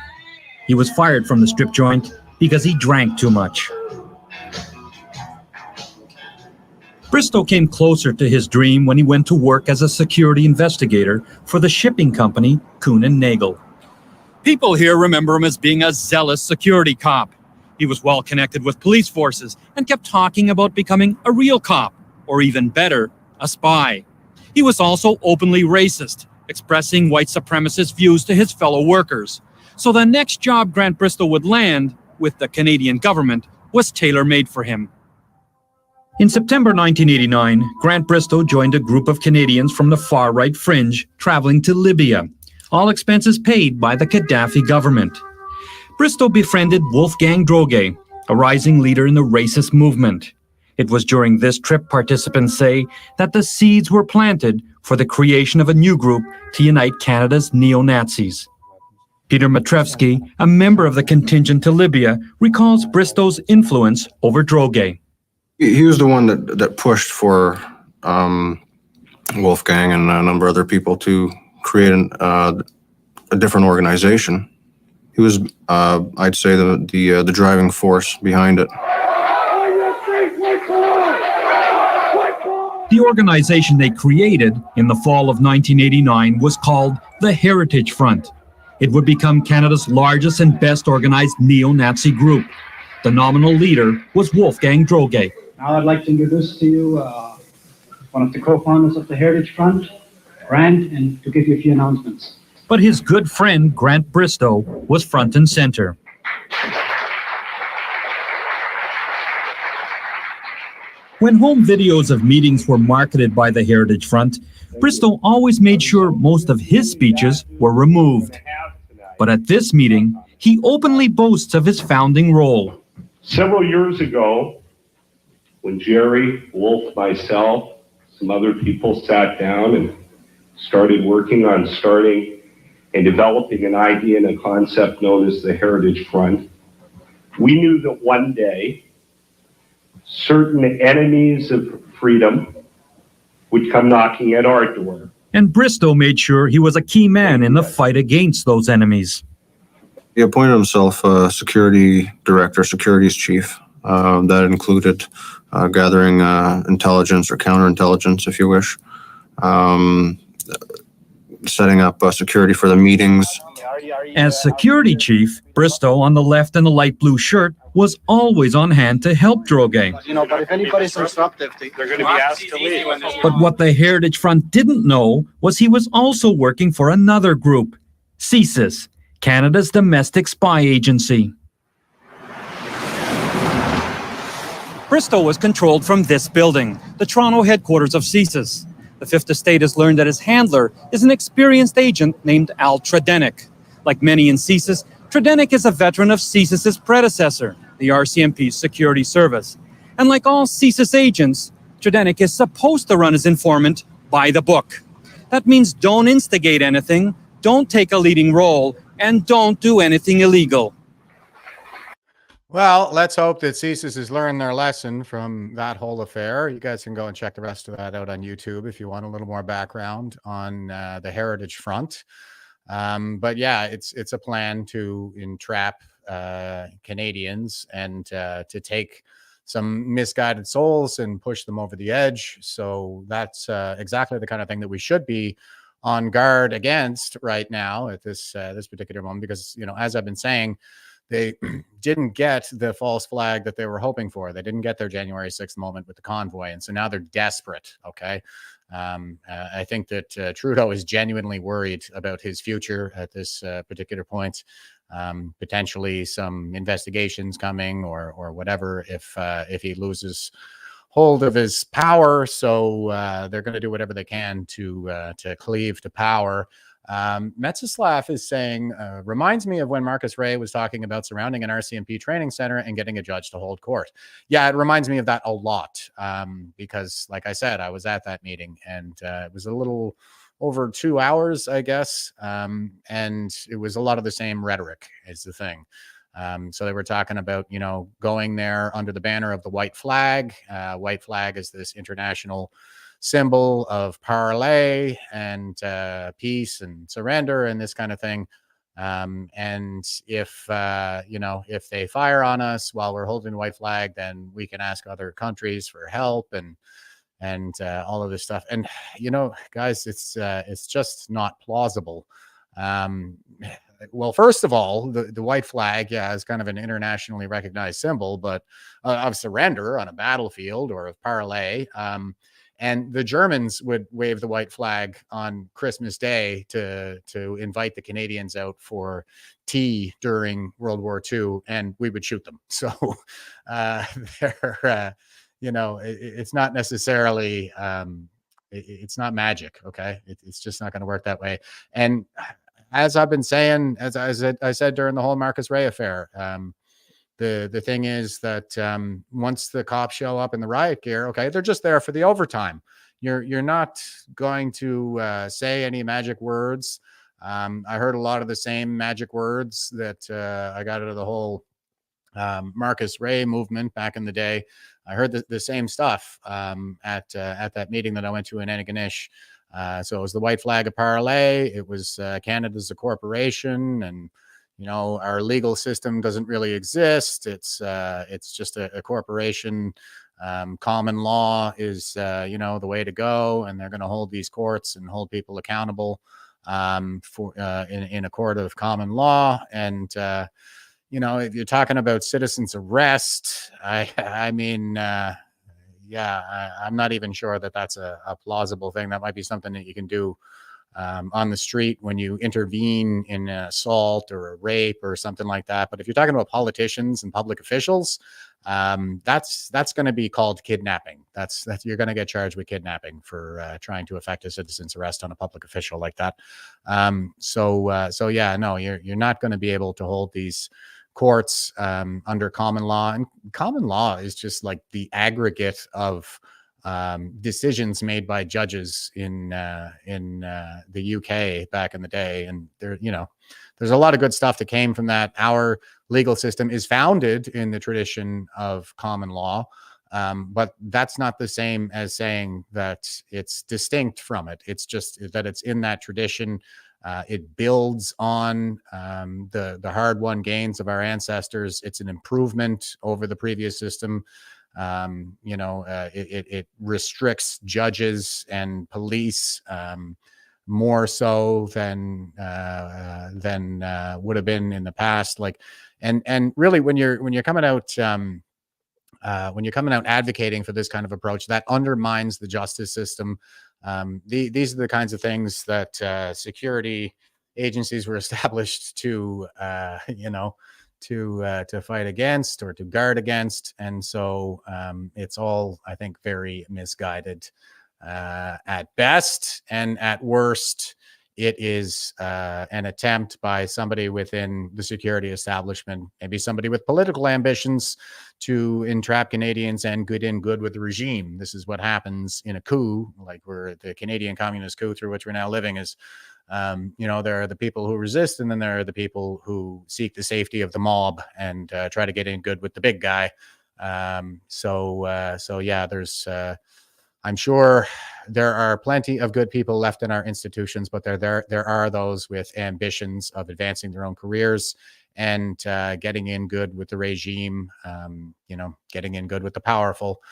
He was fired from the strip joint because he drank too much. Bristow came closer to his dream when he went to work as a security investigator for the shipping company Kuhn & Nagel. People here remember him as being a zealous security cop. He was well connected with police forces and kept talking about becoming a real cop, or even better, a spy. He was also openly racist, expressing white supremacist views to his fellow workers. So the next job Grant Bristow would land with the Canadian government was tailor-made for him. In September 1989, Grant Bristow joined a group of Canadians from the far-right fringe traveling to Libya, all expenses paid by the Gaddafi government. Bristow befriended Wolfgang Droege, a rising leader in the racist movement. It was during this trip, participants say, that the seeds were planted for the creation of a new group to unite Canada's neo-Nazis. Peter Matrevsky, a member of the contingent to Libya, recalls Bristow's influence over Droege. He was the one that pushed for Wolfgang and a number of other people to create a different organization. He was, I'd say, the driving force behind it. The organization they created in the fall of 1989 was called the Heritage Front. It would become Canada's largest and best organized neo-Nazi group. The nominal leader was Wolfgang Droege. Now I'd like to introduce to you one of the co-founders of the Heritage Front, Grant, and to give you a few announcements. But his good friend, Grant Bristow, was front and center. When home videos of meetings were marketed by the Heritage Front, Bristow always made sure most of his speeches were removed. But at this meeting, he openly boasts of his founding role. Several years ago, when Jerry, Wolf, myself, some other people sat down and started working on starting and developing an idea and a concept known as the Heritage Front, we knew that one day certain enemies of freedom would come knocking at our door. And Bristow made sure he was a key man in the fight against those enemies. He appointed himself a security director, securities chief. That included gathering intelligence or counterintelligence, if you wish, setting up security for the meetings. As security chief, Bristow, on the left in the light blue shirt, was always on hand to help Droge. But if anybody's disruptive, they're going to be asked to leave. But what the Heritage Front didn't know was he was also working for another group, CSIS, Canada's domestic spy agency. Bristow was controlled from this building, the Toronto headquarters of CSIS. The Fifth Estate has learned that his handler is an experienced agent named Al Tredenik. Like many in CSIS, Tredenik is a veteran of CSIS's predecessor, the RCMP's security service. And like all CSIS agents, Tredenik is supposed to run his informant by the book. That means don't instigate anything, don't take a leading role, and don't do anything illegal. Well, let's hope that CSIS has learned their lesson from that whole affair. You guys can go and check the rest of that out on YouTube if you want a little more background on the Heritage Front. But yeah, it's a plan to entrap Canadians and to take some misguided souls and push them over the edge. So that's exactly the kind of thing that we should be on guard against right now at this particular moment, because, you know, as I've been saying, they didn't get the false flag that they were hoping for. They didn't get their January 6th moment with the convoy. And so now they're desperate. Okay. I think that Trudeau is genuinely worried about his future at this particular point. Potentially some investigations coming or whatever if he loses hold of his power. So they're going to do whatever they can to cleave to power. Metzislav is saying, reminds me of when Marcus Ray was talking about surrounding an RCMP training center and getting a judge to hold court. Yeah, it reminds me of that a lot because, like I said, I was at that meeting and it was a little over 2 hours, I guess, and it was a lot of the same rhetoric is the thing. So they were talking about, you know, going there under the banner of the white flag. White flag is this international symbol of parley and peace and surrender and this kind of thing. And if, you know, if they fire on us while we're holding the white flag, then we can ask other countries for help and all of this stuff. And, you know, guys, it's just not plausible. Well, first of all, the white flag, yeah, is kind of an internationally recognized symbol, but of surrender on a battlefield or of parley. And the Germans would wave the white flag on Christmas Day to invite the Canadians out for tea during World War II, and we would shoot them. So they're, you know, it's not necessarily, it's not magic, okay? It's just not going to work that way. And as I've been saying, as I said during the whole Marcus Ray affair, the thing is that once the cops show up in the riot gear, okay, they're just there for the overtime. You're not going to say any magic words. I heard a lot of the same magic words that I got out of the whole Marcus Ray movement back in the day. I heard the same stuff at that meeting that I went to in Antigonish. So it was the white flag of parley. It was Canada's a corporation, and you know, our legal system doesn't really exist. It's just a corporation. Common law is, you know, the way to go, and they're going to hold these courts and hold people accountable for in a court of common law. And you know, if you're talking about citizens' arrest, I mean, yeah, I'm not even sure that that's a plausible thing. That might be something that you can do on the street when you intervene in an assault or a rape or something like that. But if you're talking about politicians and public officials, that's going to be called kidnapping. That's you're going to get charged with kidnapping for trying to effect a citizen's arrest on a public official like that. So yeah, no, you're not going to be able to hold these courts under common law, and common law is just like the aggregate of decisions made by judges in the UK back in the day. And there's a lot of good stuff that came from that. Our legal system is founded in the tradition of common law, but that's not the same as saying that it's distinct from it. It's just that it's in that tradition. It builds on the hard-won gains of our ancestors. It's an improvement over the previous system. It restricts judges and police more so than would have been in the past. Like, and really, when you're coming out advocating for this kind of approach, that undermines the justice system. These are the kinds of things that security agencies were established to fight against or to guard against. And so it's all, I think, very misguided at best, and at worst it is an attempt by somebody within the security establishment, maybe somebody with political ambitions, to entrap Canadians and get in good with the regime. This is what happens in a coup, like where the Canadian communist coup through which we're now living is, there are the people who resist, and then there are the people who seek the safety of the mob and try to get in good with the big guy. So yeah, there's, I'm sure there are plenty of good people left in our institutions, but there are those with ambitions of advancing their own careers and getting in good with the regime, getting in good with the powerful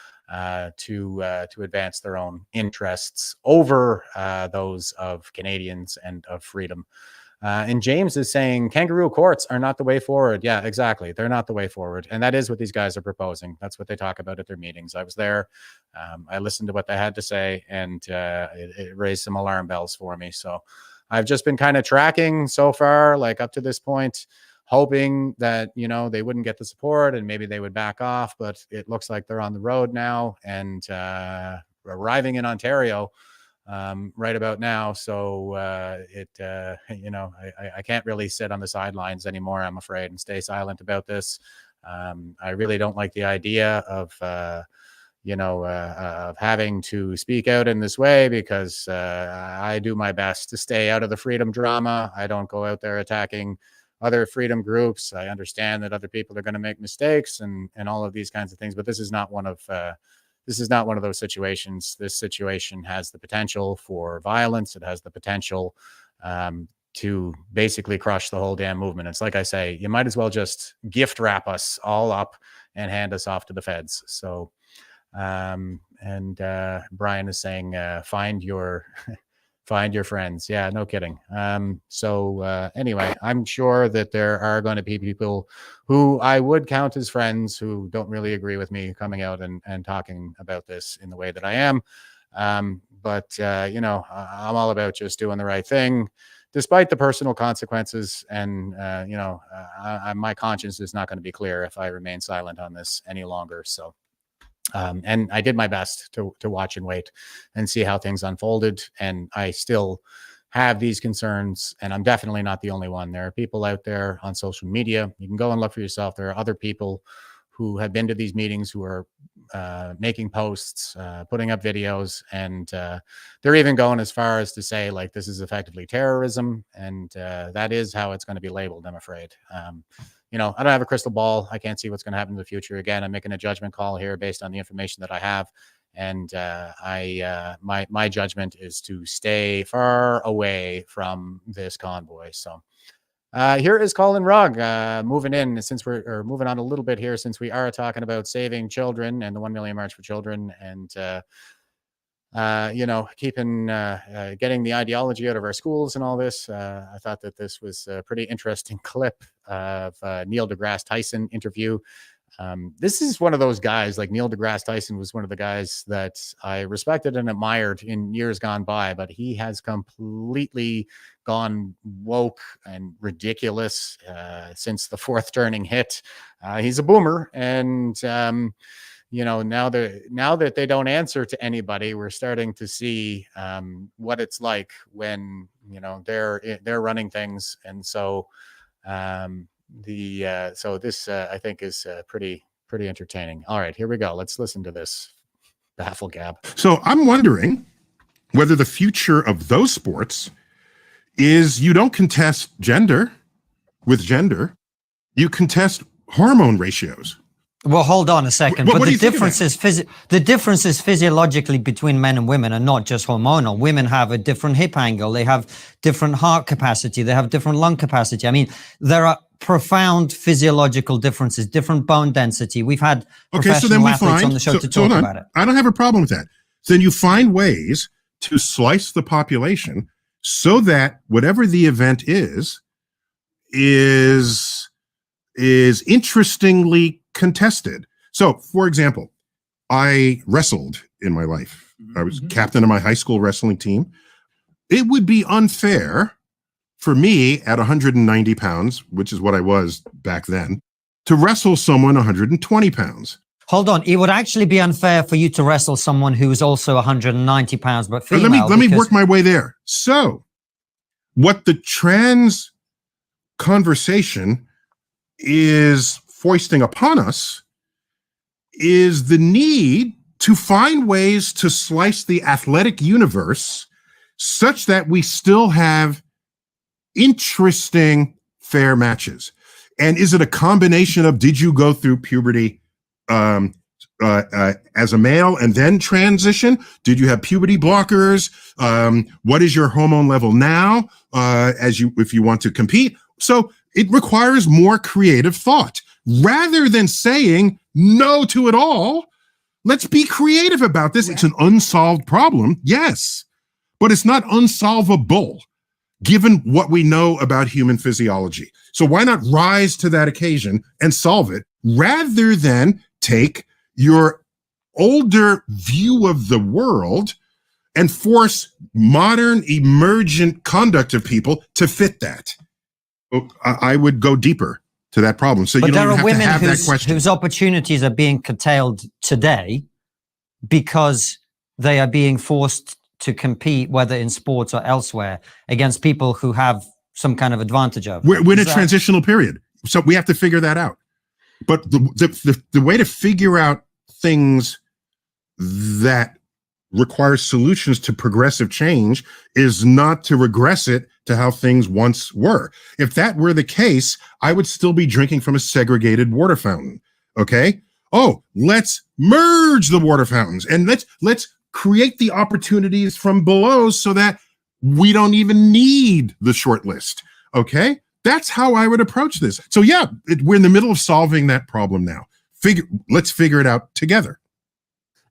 to advance their own interests over those of Canadians and of freedom. And James is saying kangaroo courts are not the way forward. Yeah, exactly. They're not the way forward. And that is what these guys are proposing. That's what they talk about at their meetings. I was there. I listened to what they had to say, and it raised some alarm bells for me. So I've just been kind of tracking so far, like up to this point, hoping that, they wouldn't get the support and maybe they would back off. But it looks like they're on the road now and arriving in Ontario right about now. So I can't really sit on the sidelines anymore, I'm afraid, and stay silent about this. I really don't like the idea of having to speak out in this way, because I do my best to stay out of the freedom drama. I don't go out there attacking other freedom groups. I understand that other people are going to make mistakes and all of these kinds of things, but this is not one of those situations. This situation has the potential for violence. It has the potential to basically crush the whole damn movement. It's like I say, you might as well just gift wrap us all up and hand us off to the feds. So, Brian is saying, find your friends. Yeah, no kidding. Anyway, I'm sure that there are going to be people who I would count as friends who don't really agree with me coming out and talking about this in the way that I am. But I'm all about just doing the right thing, despite the personal consequences. And, my conscience is not going to be clear if I remain silent on this any longer. So, and I did my best to watch and wait and see how things unfolded. And I still have these concerns, and I'm definitely not the only one. There are people out there on social media. You can go and look for yourself. There are other people who have been to these meetings who are making posts, putting up videos, and they're even going as far as to say, like, this is effectively terrorism. And that is how it's going to be labeled, I'm afraid. I don't have a crystal ball. I can't see what's going to happen in the future. Again, I'm making a judgment call here based on the information that I have. And my judgment is to stay far away from this convoy. So here is Colin Rugg moving in, since we're moving on a little bit here, since we are talking about saving children and the 1 million March for Children, and getting the ideology out of our schools and all this. I thought that this was a pretty interesting clip of Neil deGrasse Tyson interview This is one of those guys, like Neil deGrasse Tyson was one of the guys that I respected and admired in years gone by, but he has completely gone woke and ridiculous since the fourth turning hit. He's a boomer, and now that they don't answer to anybody, we're starting to see what it's like when they're running things, and so this I think is pretty entertaining. All right, here we go. Let's listen to this baffle gab. So I'm wondering whether the future of those sports is you don't contest gender with gender, you contest hormone ratios. Well, hold on a second. What but do the you think of difference is physiologically between men and women, and not just hormonal. Women have a different hip angle. They have different heart capacity. They have different lung capacity. I mean, there are profound physiological differences, different bone density. We've had professional athletes on the show to talk about it. I don't have a problem with that. So then you find ways to slice the population so that whatever the event is interestingly contested. So, for example, I wrestled in my life. I was captain of my high school wrestling team. It would be unfair for me at 190 pounds, which is what I was back then, to wrestle someone 120 pounds. Hold on. It would actually be unfair for you to wrestle someone who is also 190 pounds, but female. Let me work my way there. So, what the trans conversation is foisting upon us is the need to find ways to slice the athletic universe such that we still have interesting fair matches. And is it a combination of, did you go through puberty as a male and then transition? Did you have puberty blockers? What is your hormone level now if you want to compete? So it requires more creative thought. Rather than saying no to it all, let's be creative about this. It's an unsolved problem, yes, but it's not unsolvable given what we know about human physiology. So why not rise to that occasion and solve it rather than take your older view of the world and force modern emergent conduct of people to fit that? I would go deeper to that problem. So but you don't even have to have that question. Whose opportunities are being curtailed today because they are being forced to compete, whether in sports or elsewhere, against people who have some kind of advantage over. We're in a transitional period, so we have to figure that out. But the way to figure out things that require solutions to progressive change is not to regress it to how things once were. If that were the case, I would still be drinking from a segregated water fountain. Okay? Oh, let's merge the water fountains and let's create the opportunities from below so that we don't even need the short list. Okay? That's how I would approach this. So yeah, we're in the middle of solving that problem now. Let's figure it out together.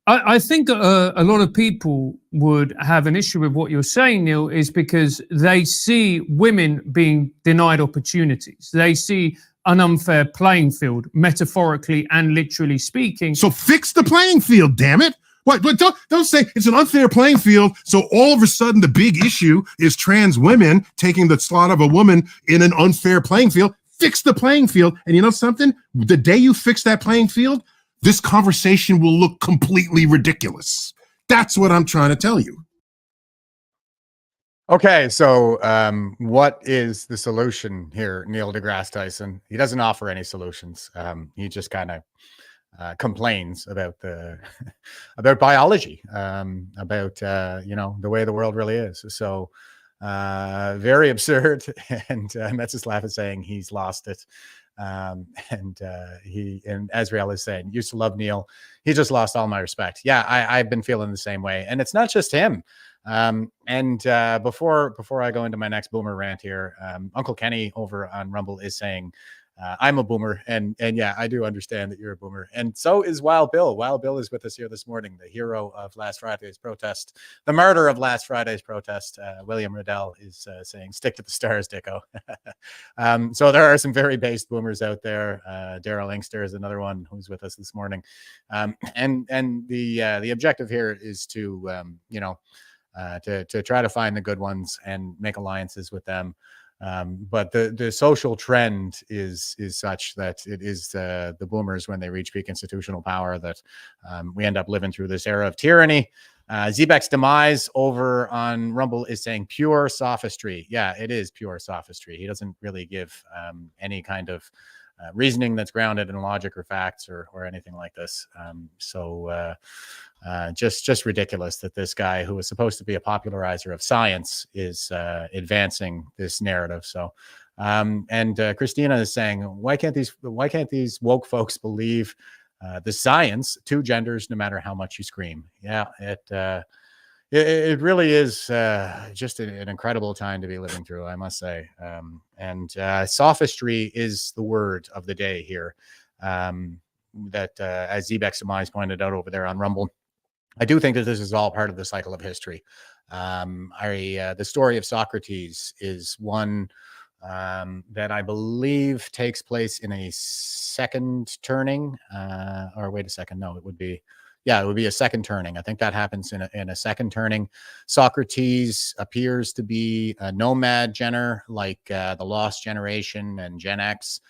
I think a lot of people would have an issue with what you're saying, Neil, is because they see women being denied opportunities. They see an unfair playing field, metaphorically and literally speaking. So fix the playing field, damn it. What? Don't say it's an unfair playing field, so all of a sudden the big issue is trans women taking the slot of a woman in an unfair playing field. Fix the playing field. And you know something? The day you fix that playing field, this conversation will look completely ridiculous. That's what I'm trying to tell you. Okay, so what is the solution here, Neil deGrasse Tyson? He doesn't offer any solutions. He just kind of complains about about biology, about the way the world really is. So very absurd. And Metzislav is saying he's lost it. And Azrael is saying, used to love Neil. He just lost all my respect. Yeah, I've been feeling the same way. And it's not just him. Before I go into my next boomer rant here, Uncle Kenny over on Rumble is saying, I'm a boomer, and yeah, I do understand that you're a boomer, and so is Wild Bill. Wild Bill is with us here this morning, the hero of last Friday's protest, the murder of last Friday's protest. William Riddell is saying, "Stick to the stars, Dicko." So there are some very based boomers out there. Daryl Inkster is another one who's with us this morning, and the objective here is to to try to find the good ones and make alliances with them. But the social trend is such that it is the boomers, when they reach peak institutional power, that we end up living through this era of tyranny. Zebek's Demise over on Rumble is saying pure sophistry. Yeah, it is pure sophistry. He doesn't really give any kind of reasoning that's grounded in logic or facts or anything like this. Just ridiculous that this guy, who was supposed to be a popularizer of science, is advancing this narrative. So, and Christina is saying, why can't these woke folks believe the science? Two genders, no matter how much you scream. Yeah, it really is just an incredible time to be living through, I must say. And sophistry is the word of the day here. That as Zebek's Demise pointed out over there on Rumble, I do think that this is all part of the cycle of history. The story of Socrates is one that I believe takes place in a second turning. Or wait a second, no, it would be a second turning. I think that happens in a second turning. Socrates appears to be a nomad gener, like the Lost Generation and Gen X.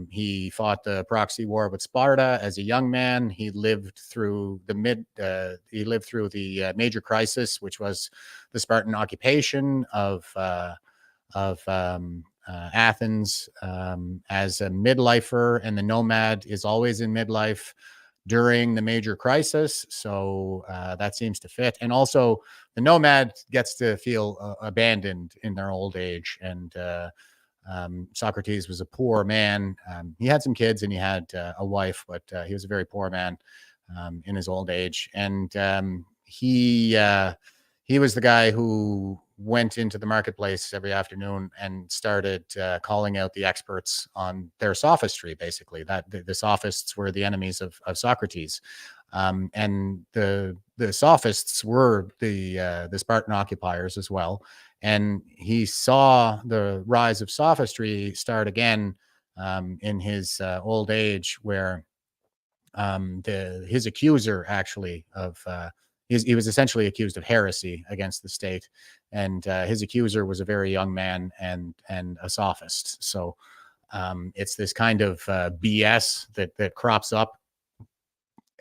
He fought the proxy war with Sparta as a young man. He lived through the major crisis, which was the Spartan occupation of Athens, as a midlifer, and the nomad is always in midlife during the major crisis. So that seems to fit. And also the nomad gets to feel abandoned in their old age. And Socrates was a poor man. He had some kids and he had a wife, but he was a very poor man in his old age. And he was the guy who went into the marketplace every afternoon and started calling out the experts on their sophistry, basically, that the sophists were the enemies of Socrates. And the sophists were the Spartan occupiers as well. And he saw the rise of sophistry start again in his old age, where his accuser actually he was essentially accused of heresy against the state, and his accuser was a very young man and a sophist. So it's this kind of BS that crops up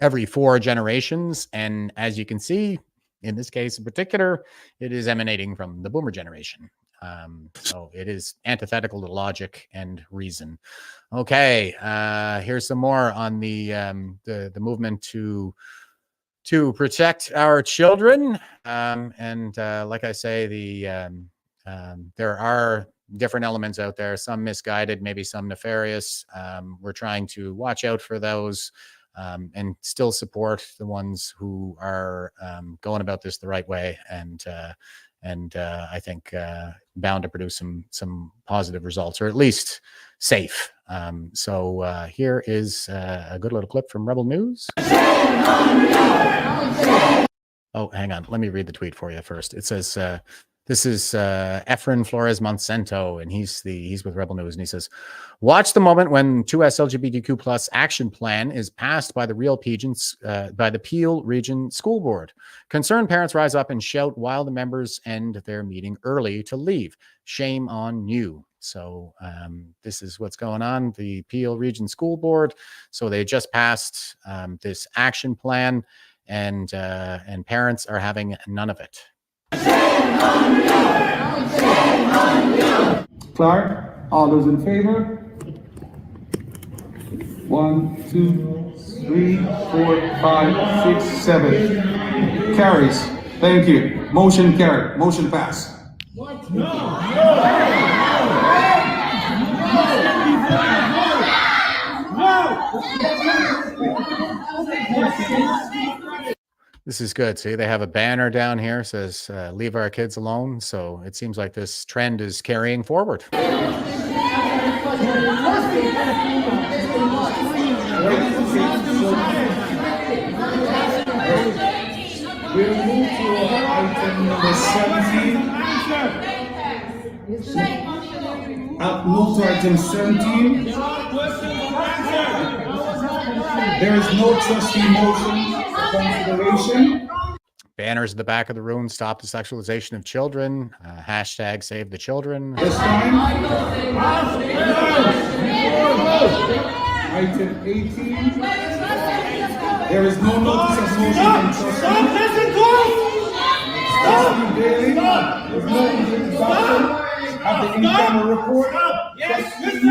every 4 generations, and as you can see, in this case in particular, it is emanating from the boomer generation. So it is antithetical to logic and reason. Okay, here's some more on the movement to protect our children. And like I say, there are different elements out there, some misguided, maybe some nefarious. We're trying to watch out for those. And still support the ones who are going about this the right way, and I think bound to produce some positive results, or at least safe. So here is a good little clip from Rebel News. Oh, hang on. Let me read the tweet for you first. It says, this is Efren Flores Monsanto, and he's with Rebel News, and he says, "Watch the moment when 2S LGBTQ plus action plan is passed by the Peel Region School Board. Concerned parents rise up and shout while the members end their meeting early to leave. Shame on you." So this is what's going on. The Peel Region School Board. So they just passed this action plan, and parents are having none of it. Clark, all those in favor? 1, 2, 3, 4, 5, 6, 7. Carries. Thank you. Motion carried. Motion passed. This is good. See, they have a banner down here, says leave our kids alone. So it seems like this trend is carrying forward. We'll move to item number 17. Move to item 17. There is no trustee motion for consideration. Banners at the back of the room, stop the sexualization of children, hashtag save the children. This time, item 18. There is no notice of motion from trustee. Trustee Bailey, there's no introduction of the in-camera report. Yes, Mr.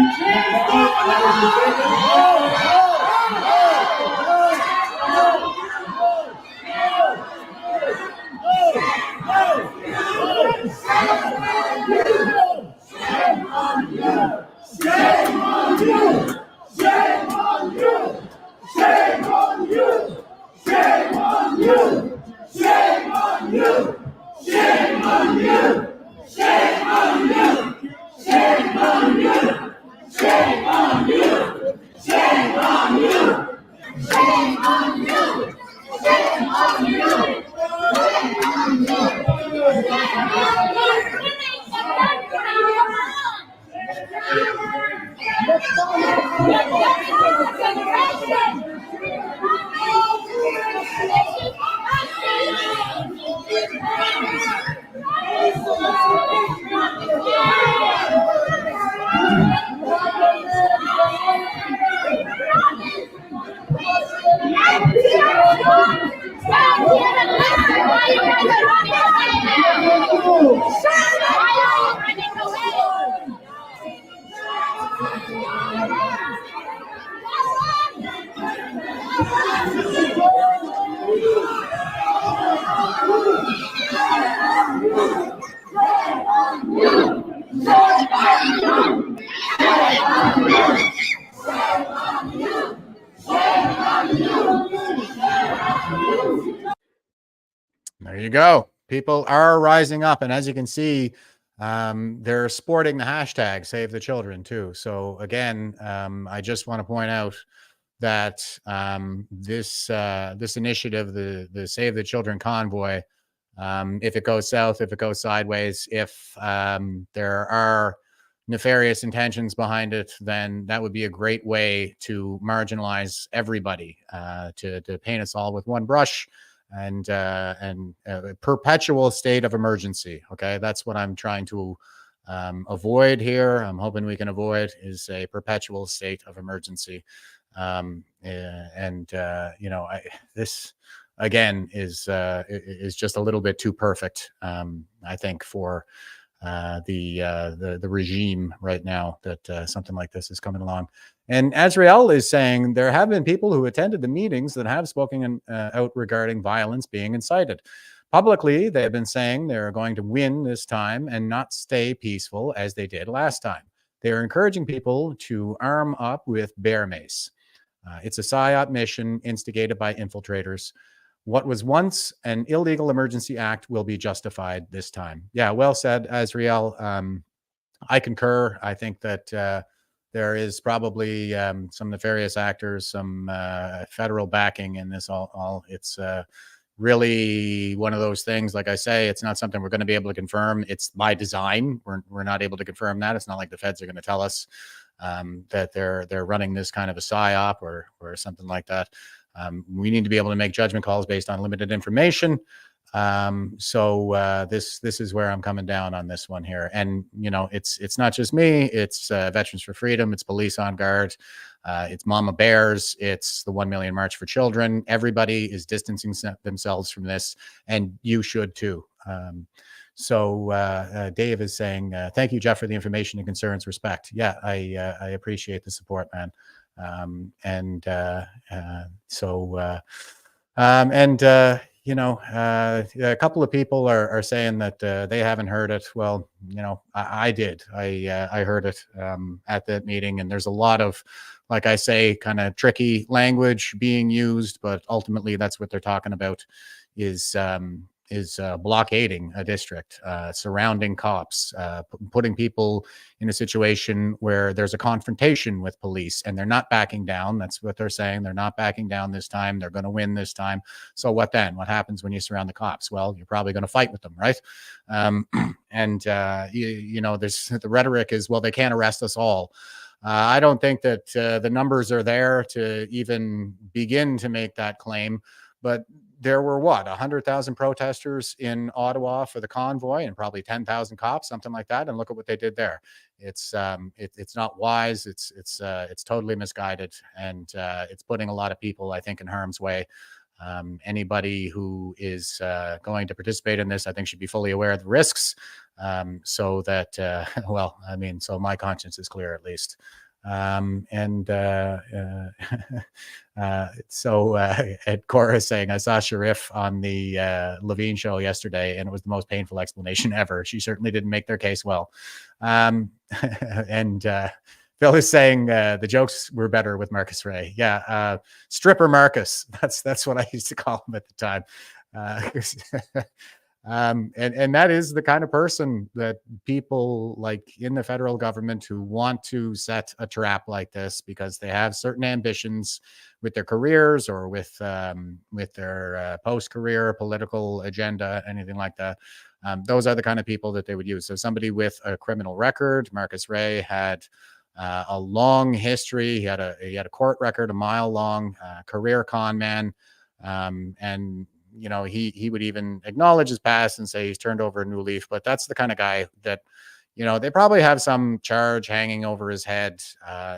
There you go. People are rising up. And as you can see, they're sporting the hashtag save the children too. So again, I just want to point out that this initiative, the Save the Children Convoy, if it goes south, if it goes sideways, if there are nefarious intentions behind it, then that would be a great way to marginalize everybody, to paint us all with one brush, and a perpetual state of emergency. Okay, that's what I'm trying to avoid here. I'm hoping we can avoid is a perpetual state of emergency. This again is just a little bit too perfect, I think, for the regime right now, that something like this is coming along. And Azrael is saying there have been people who attended the meetings that have spoken out regarding violence being incited. Publicly, they have been saying they're going to win this time and not stay peaceful as they did last time. They are encouraging people to arm up with bear mace. It's a PSYOP mission instigated by infiltrators. What was once an illegal emergency act will be justified this time. Yeah, well said, Azrael. I concur. I think that there is probably some nefarious actors, some federal backing in this all. It's really one of those things. Like I say, it's not something we're going to be able to confirm. It's by design. We're not able to confirm that. It's not like the feds are going to tell us that they're running this kind of a PSYOP or something like that. We need to be able to make judgment calls based on limited information. So this is where I'm coming down on this one here. And it's not just me. It's Veterans for Freedom. It's Police on Guard. It's Mama Bears. It's the 1 Million March for Children. Everybody is distancing themselves from this, and you should too. So Dave is saying, thank you, Jeff, for the information and concerns. Respect. Yeah, I appreciate the support, man. A couple of people are saying that they haven't heard it. Well, I did. I heard it at that meeting, and there's a lot of, like I say, kind of tricky language being used, but ultimately that's what they're talking about is blockading a district, surrounding cops, putting people in a situation where there's a confrontation with police and they're not backing down. That's what they're saying. They're not backing down this time. They're going to win this time. So what then? What happens when you surround the cops? Well, you're probably going to fight with them, right? You know, there's the rhetoric is, well, they can't arrest us all. I don't think that the numbers are there to even begin to make that claim, but there were 100,000 protesters in Ottawa for the convoy and probably 10,000 cops, something like that. And look at what they did there. It's not wise. It's totally misguided, and it's putting a lot of people, I think, in harm's way. Anybody who is going to participate in this, I think, should be fully aware of the risks, so that, well, I mean, so my conscience is clear at least. So Ed Cora is saying, I saw Sharif on the Levine show yesterday, and it was the most painful explanation ever. She certainly didn't make their case well. Phil is saying the jokes were better with Marcus Ray. Yeah, stripper Marcus. That's what I used to call him at the time. And that is the kind of person that people like in the federal government who want to set a trap like this because they have certain ambitions with their careers or with their post-career political agenda, anything like that. Those are the kind of people that they would use. So somebody with a criminal record, Marcus Ray had a long history. He had a court record, a mile long, career con man, and you know, he would even acknowledge his past and say he's turned over a new leaf. But that's the kind of guy that, you know, they probably have some charge hanging over his head.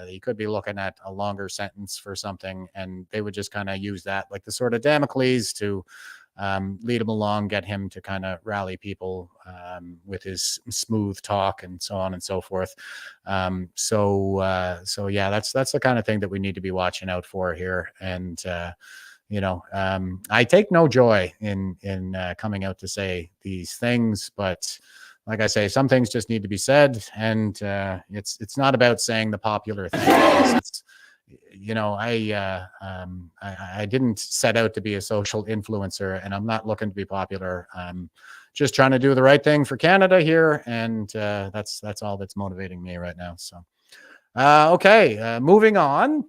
He could be looking at a longer sentence for something, and they would just kind of use that like the sort of Damocles to lead him along, get him to kind of rally people with his smooth talk and so on and so forth. So yeah, that's the kind of thing that we need to be watching out for here. And you know, I take no joy in coming out to say these things, but like I say, some things just need to be said, and it's not about saying the popular thing. It's, you know, I didn't set out to be a social influencer, and I'm not looking to be popular. I'm just trying to do the right thing for Canada here, and that's all that's motivating me right now. So, okay, moving on.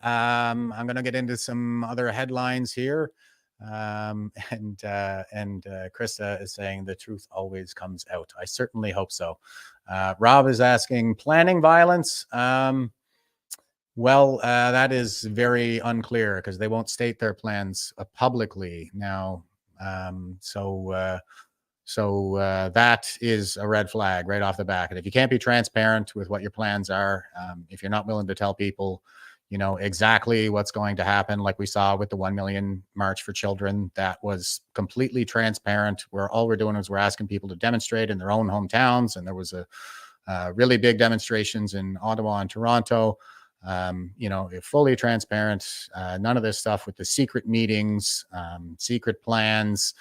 I'm going to get into some other headlines here. And Krista is saying the truth always comes out. I certainly hope so. Rob is asking, planning violence. Well, that is very unclear because they won't state their plans publicly now. So that is a red flag right off the back. And if you can't be transparent with what your plans are, if you're not willing to tell people, you know, exactly what's going to happen, like we saw with the 1 million March for Children, that was completely transparent, where all we're doing is we're asking people to demonstrate in their own hometowns. And there was a really big demonstrations in Ottawa and Toronto. You know, fully transparent, none of this stuff with the secret meetings, secret plans.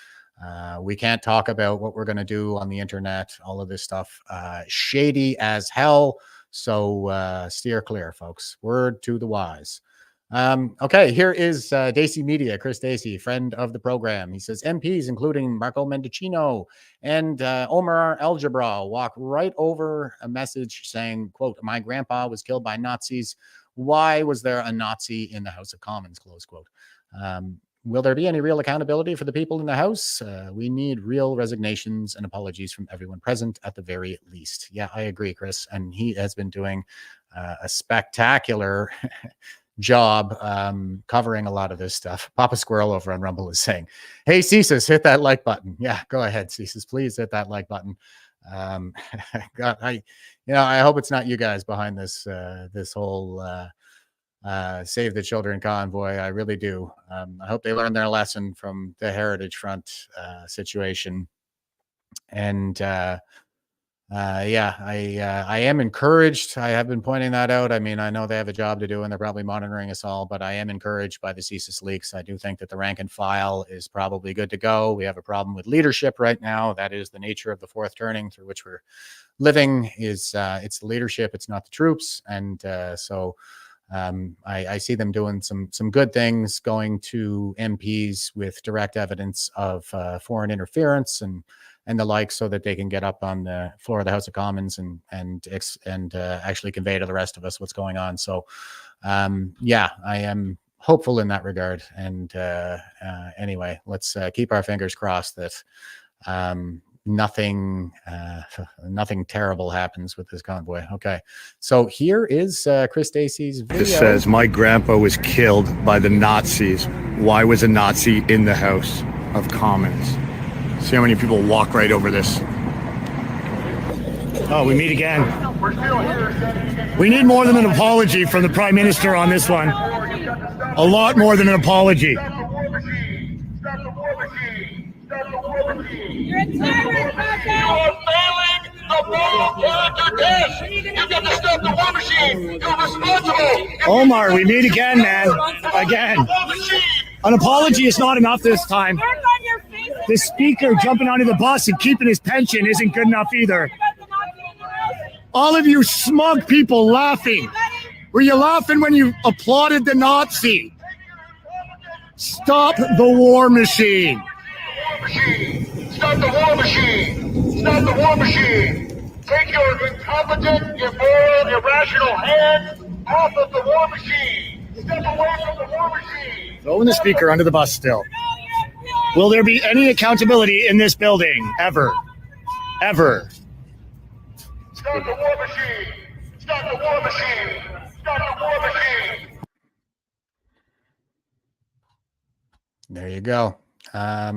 We can't talk about what we're going to do on the internet, all of this stuff, shady as hell. So steer clear, folks. Word to the wise. Okay, here is Dacey Media, Chris Dacey, friend of the program. He says MPs, including Marco Mendicino and Omar Algebra, walk right over a message saying, quote, "My grandpa was killed by Nazis. Why was there a Nazi in the House of Commons?" Close quote. Will there be any real accountability for the people in the House? We need real resignations and apologies from everyone present at the very least. Yeah, I agree, Chris. And he has been doing a spectacular job covering a lot of this stuff. Papa Squirrel over on Rumble is saying, hey, Cesus, hit that like button. Yeah, go ahead, Cesus. Please hit that like button. God, I hope it's not you guys behind this whole Save the Children convoy. I really do. I hope they learned their lesson from the Heritage Front situation. And yeah, I am encouraged. I have been pointing that out. I mean, I know they have a job to do and they're probably monitoring us all, but I am encouraged by the CSIS leaks. I do think that the rank and file is probably good to go. We have a problem with leadership right now. That is the nature of the fourth turning through which we're living. Is it's the leadership, it's not the troops. And so I see them doing some good things, going to MPs with direct evidence of foreign interference and the like, so that they can get up on the floor of the House of Commons and actually convey to the rest of us what's going on. So, yeah, I am hopeful in that regard. And anyway, let's keep our fingers crossed that nothing terrible happens with this convoy. Okay, so here is Chris Stacey's video. It says, my grandpa was killed by the Nazis. Why was a Nazi in the House of Commons? See how many people walk right over this. Oh, we meet again. We need more than an apology from the Prime Minister on this one. A lot more than an apology. You're a tyrant, you are failing the moral character test. You got to stop the war machine. You're responsible. Omar, we meet again, man. Again. An apology is not enough this time. The speaker jumping onto the bus and keeping his pension isn't good enough either. All of you smug people laughing. Were you laughing when you applauded the Nazi? Stop the war machine. Stop the war machine. Stop the war machine. Take your incompetent, immoral, irrational hands off of the war machine. Step away from the war machine. Throwing the speaker under the bus still. Will there be any accountability in this building? Ever? Ever? Stop the war machine. Stop the war machine. Stop the war machine. There you go. I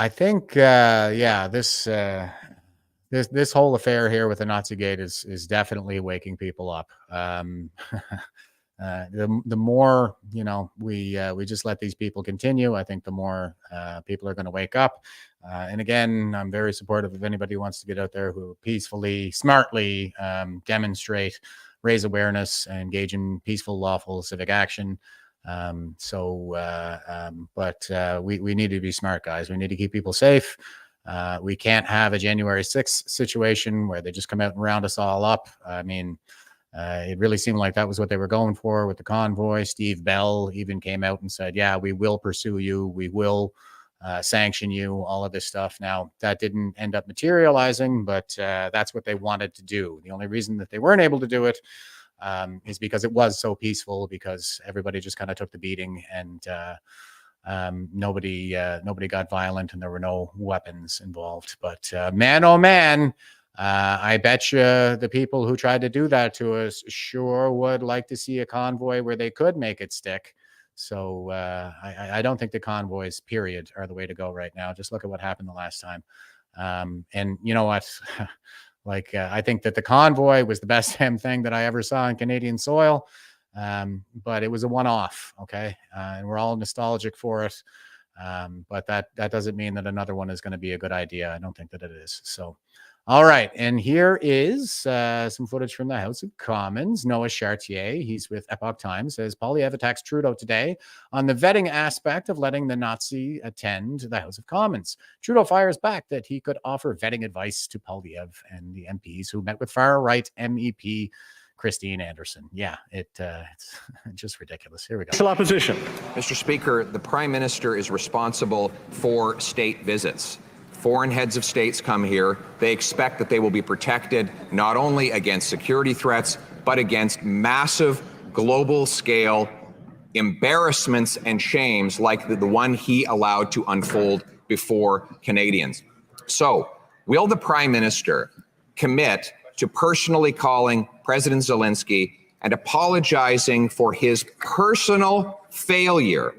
think, yeah, this whole affair here with the Nazigate is definitely waking people up. The more, we just let these people continue, I think the more people are going to wake up. And again, I'm very supportive of anybody who wants to get out there who peacefully, smartly demonstrate, raise awareness, and engage in peaceful, lawful civic action. But we need to be smart, guys. We need to keep people safe. We can't have a January 6th situation where they just come out and round us all up. I mean, it really seemed like that was what they were going for with the convoy. Steve Bell even came out and said, yeah, we will pursue you. We will sanction you, all of this stuff. Now, that didn't end up materializing, but that's what they wanted to do. The only reason that they weren't able to do it is because it was so peaceful, because everybody just kind of took the beating, and nobody got violent, and there were no weapons involved. But man, oh man, I bet you the people who tried to do that to us sure would like to see a convoy where they could make it stick. So I don't think the convoys, period, are the way to go right now. Just look at what happened the last time. And you know what? I think that the convoy was the best damn thing that I ever saw on Canadian soil. But it was a one-off, okay? And we're all nostalgic for it. But that doesn't mean that another one is going to be a good idea. I don't think that it is. So, all right. And here is some footage from the House of Commons. Noah Chartier, he's with Epoch Times, says Poilievre attacks Trudeau today on the vetting aspect of letting the Nazi attend the House of Commons. Trudeau fires back that he could offer vetting advice to Poilievre and the MPs who met with far-right MEP Christine Anderson. Yeah, it's just ridiculous. Here we go. Opposition. Mr. Speaker, the Prime Minister is responsible for state visits. Foreign heads of states come here. They expect that they will be protected not only against security threats, but against massive global scale embarrassments and shames like the one he allowed to unfold before Canadians. So, will the Prime Minister commit to personally calling President Zelensky and apologizing for his personal failure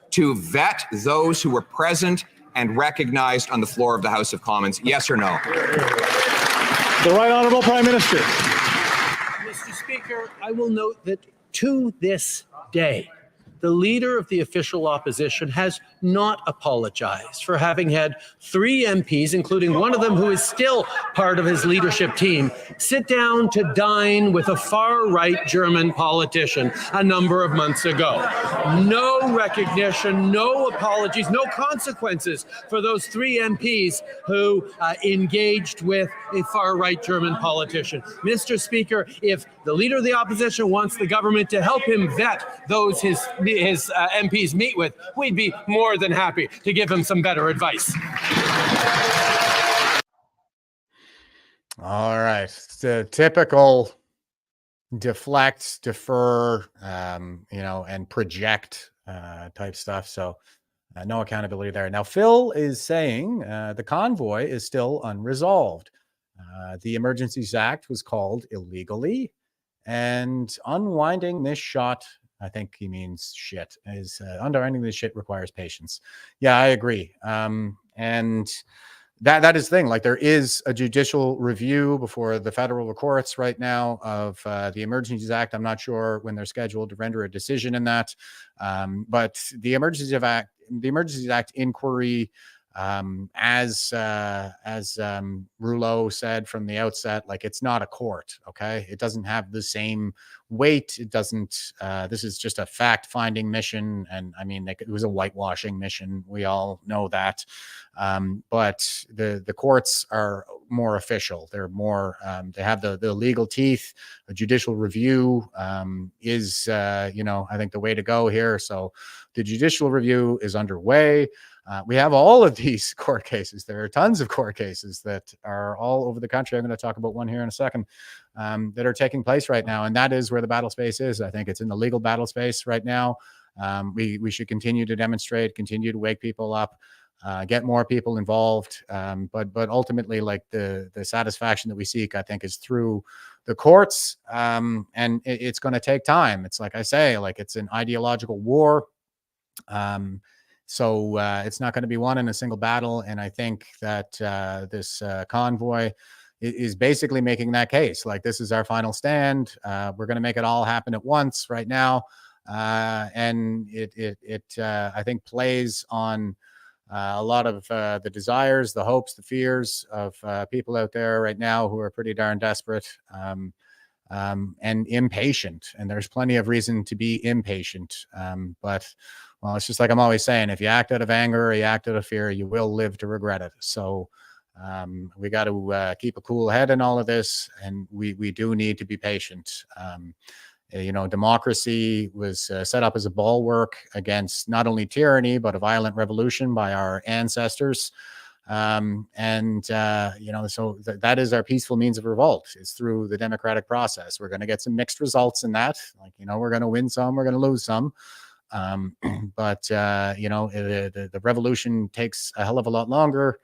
to vet those who were present and recognized on the floor of the House of Commons? Yes or no? The Right Honourable Prime Minister. Mr. Speaker, I will note that to this day, the leader of the official opposition has not apologized for having had 3 MPs, including one of them who is still part of his leadership team, sit down to dine with a far-right German politician a number of months ago. No recognition, no apologies, no consequences for those 3 MPs who engaged with a far-right German politician. Mr. Speaker, if the leader of the opposition wants the government to help him vet those his MPs meet with, we'd be more than happy to give him some better advice. All right. It's the typical deflect, defer, and project type stuff. So no accountability there. Now, Phil is saying the convoy is still unresolved. The Emergencies Act was called illegally, and unwinding this shot, I think he means shit, is unwinding this shit requires patience. Yeah, I agree. And that is the thing. Like, there is a judicial review before the federal courts right now of the Emergencies Act. I'm not sure when they're scheduled to render a decision in that, but the Emergencies Act inquiry, as Rouleau said from the outset, like, it's not a court. Okay, it doesn't have the same weight. It doesn't. This is just a fact-finding mission, and I mean, it was a whitewashing mission. We all know that. But the courts are more official. They're more. They have the legal teeth. A judicial review is, I think, the way to go here. So the judicial review is underway. We have all of these court cases. There are tons of court cases that are all over the country. I'm going to talk about one here in a second, that are taking place right now. And that is where the battle space is. I think it's in the legal battle space right now. We should continue to demonstrate, continue to wake people up, get more people involved. But ultimately, like, the satisfaction that we seek, I think, is through the courts. And it's going to take time. It's like I say, like, it's an ideological war. So it's not going to be won in a single battle. And I think that this convoy is basically making that case. Like, this is our final stand. We're going to make it all happen at once right now. And it I think, plays on a lot of the desires, the hopes, the fears of people out there right now who are pretty darn desperate and impatient. And there's plenty of reason to be impatient. But well, it's just like I'm always saying, if you act out of anger or you act out of fear, you will live to regret it. So we got to keep a cool head in all of this, and we do need to be patient. Democracy was set up as a bulwark against not only tyranny, but a violent revolution by our ancestors. So that is our peaceful means of revolt, is through the democratic process. We're going to get some mixed results in that. Like, we're going to win some, we're going to lose some. But the revolution takes a hell of a lot longer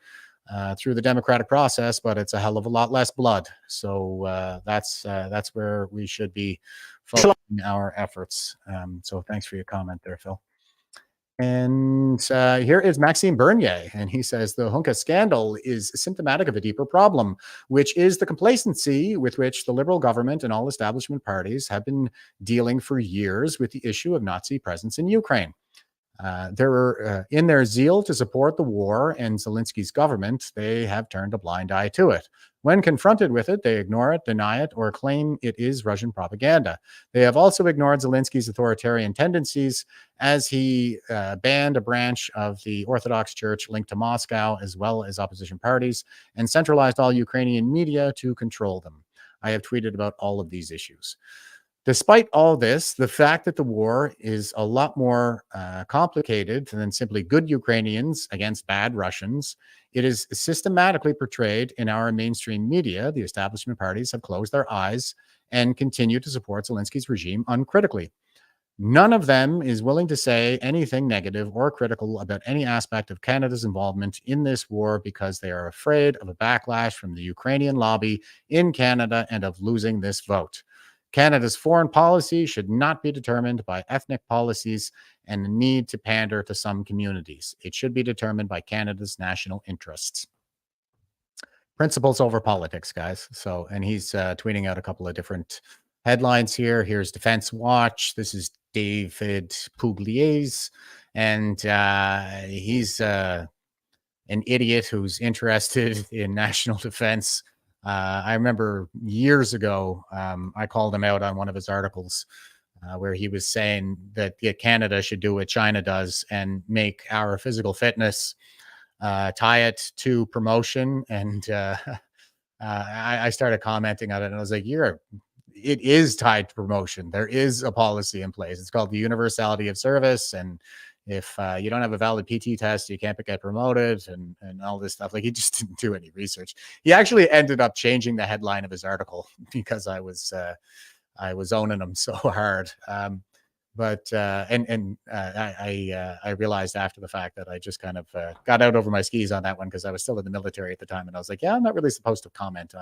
through the democratic process, but it's a hell of a lot less blood. So that's where we should be focusing our efforts. So thanks for your comment there, Phil. And here is Maxime Bernier, and he says the Hunka scandal is symptomatic of a deeper problem, which is the complacency with which the Liberal government and all establishment parties have been dealing for years with the issue of Nazi presence in Ukraine. In their zeal to support the war and Zelensky's government, they have turned a blind eye to it. When confronted with it, they ignore it, deny it, or claim it is Russian propaganda. They have also ignored Zelensky's authoritarian tendencies, as he banned a branch of the Orthodox Church linked to Moscow, as well as opposition parties, and centralized all Ukrainian media to control them. I have tweeted about all of these issues. Despite all this, the fact that the war is a lot more complicated than simply good Ukrainians against bad Russians, it is systematically portrayed in our mainstream media. The establishment parties have closed their eyes and continue to support Zelensky's regime uncritically. None of them is willing to say anything negative or critical about any aspect of Canada's involvement in this war because they are afraid of a backlash from the Ukrainian lobby in Canada and of losing this vote. Canada's foreign policy should not be determined by ethnic policies and the need to pander to some communities. It should be determined by Canada's national interests. Principles over politics, guys. So, and he's tweeting out a couple of different headlines here. Here's Defense Watch. This is David Pugliese, and he's an idiot who's interested in national defense. I remember years ago, I called him out on one of his articles where he was saying that Canada should do what China does and make our physical fitness, tie it to promotion. And I started commenting on it, and I was like, it is tied to promotion. There is a policy in place. It's called the universality of service. And if you don't have a valid PT test, you can't get promoted, and all this stuff. Like, he just didn't do any research. He actually ended up changing the headline of his article because I was owning him so hard. I realized after the fact that I just kind of got out over my skis on that one, because I was still in the military at the time, and I was like, yeah, I'm not really supposed to comment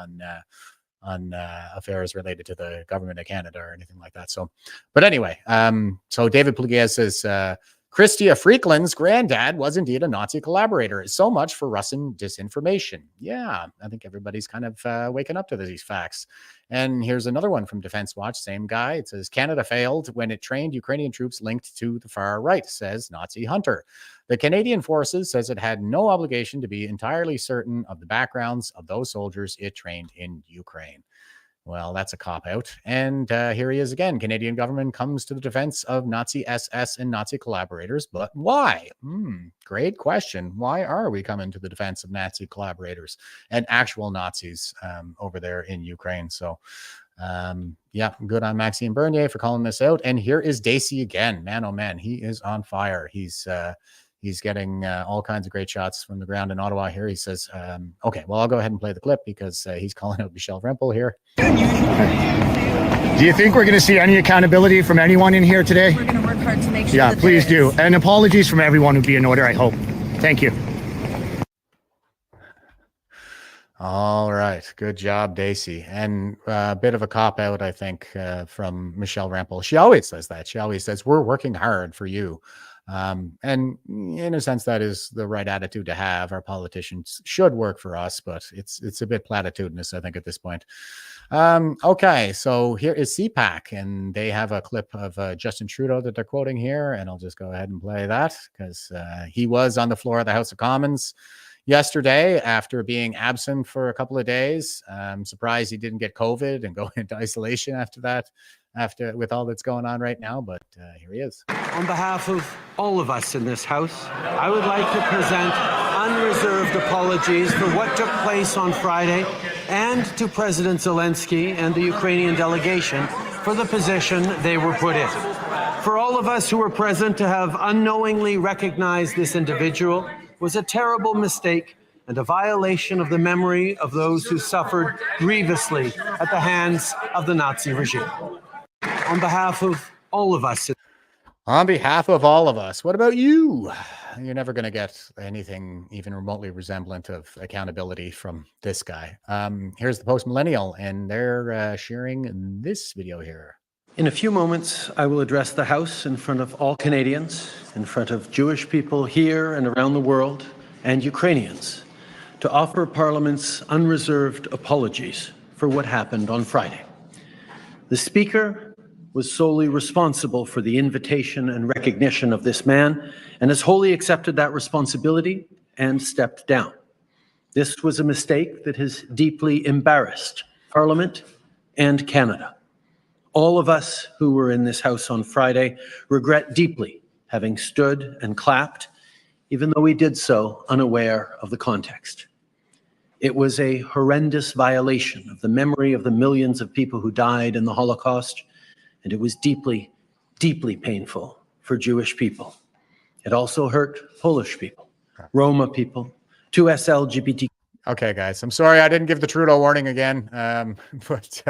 on affairs related to the government of Canada or anything like that. So, but anyway, so David Pugliese says, Chrystia Freakland's granddad was indeed a Nazi collaborator. So much for Russian disinformation. Yeah, I think everybody's kind of waking up to these facts. And here's another one from Defense Watch, same guy. It says, Canada failed when it trained Ukrainian troops linked to the far right, says Nazi hunter. The Canadian Forces says it had no obligation to be entirely certain of the backgrounds of those soldiers it trained in Ukraine. Well, that's a cop-out. And here he is again. Canadian government comes to the defense of Nazi SS and Nazi collaborators, but why? Great question. Why are we coming to the defense of Nazi collaborators and actual Nazis over there in Ukraine? So, yeah, good on Maxime Bernier for calling this out. And here is Dacey again. Man, oh man, he is on fire. He's getting all kinds of great shots from the ground in Ottawa here. He says, okay, well, I'll go ahead and play the clip because he's calling out Michelle Rempel here. Do you think we're going to see any accountability from anyone in here today? We're going to work hard to make sure. Yeah, that please there is. do. And apologies from everyone would be in order, I hope. Thank you. All right. Good job, Dacey. And a bit of a cop-out, I think, from Michelle Rempel. She always says that. She always says, we're working hard for you. And in a sense, that is the right attitude to have. Our politicians should work for us, but it's a bit platitudinous, I think, at this point. Okay, so here is CPAC, and they have a clip of Justin Trudeau that they're quoting here, and I'll just go ahead and play that because he was on the floor of the House of Commons yesterday after being absent for a couple of days. I'm surprised he didn't get COVID and go into isolation after that, with all that's going on right now, but here he is. On behalf of all of us in this House, I would like to present unreserved apologies for what took place on Friday, and to President Zelensky and the Ukrainian delegation for the position they were put in. For all of us who were present to have unknowingly recognized this individual was a terrible mistake and a violation of the memory of those who suffered grievously at the hands of the Nazi regime. On behalf of all of us. On behalf of all of us, what about you? You're never going to get anything even remotely resemblant of accountability from this guy. Here's the Post-Millennial, and they're sharing this video here. In a few moments, I will address the House in front of all Canadians, in front of Jewish people here and around the world, and Ukrainians, to offer Parliament's unreserved apologies for what happened on Friday. The Speaker was solely responsible for the invitation and recognition of this man, and has wholly accepted that responsibility and stepped down. This was a mistake that has deeply embarrassed Parliament and Canada. All of us who were in this House on Friday regret deeply having stood and clapped, even though we did so unaware of the context. It was a horrendous violation of the memory of the millions of people who died in the Holocaust, and it was deeply, deeply painful for Jewish people. It also hurt Polish people, Roma people, 2S LGBT. Okay, guys, I'm sorry I didn't give the Trudeau warning again, but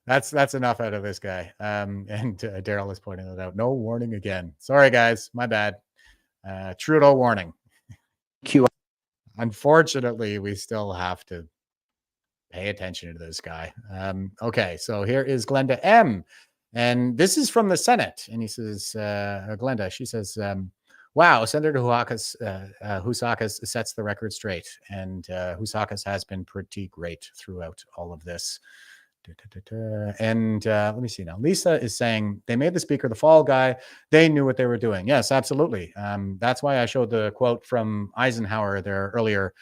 that's enough out of this guy. And Daryl is pointing it out. No warning again. Sorry, guys, my bad. Trudeau warning. Unfortunately, we still have to pay attention to this guy. Okay, so here is Glenda M. And this is from the Senate. And he says, Glenda, she says, wow, Senator Housakas sets the record straight. And Housakas has been pretty great throughout all of this. And let me see now. Lisa is saying they made the speaker the fall guy. They knew what they were doing. Yes, absolutely. That's why I showed the quote from Eisenhower there earlier,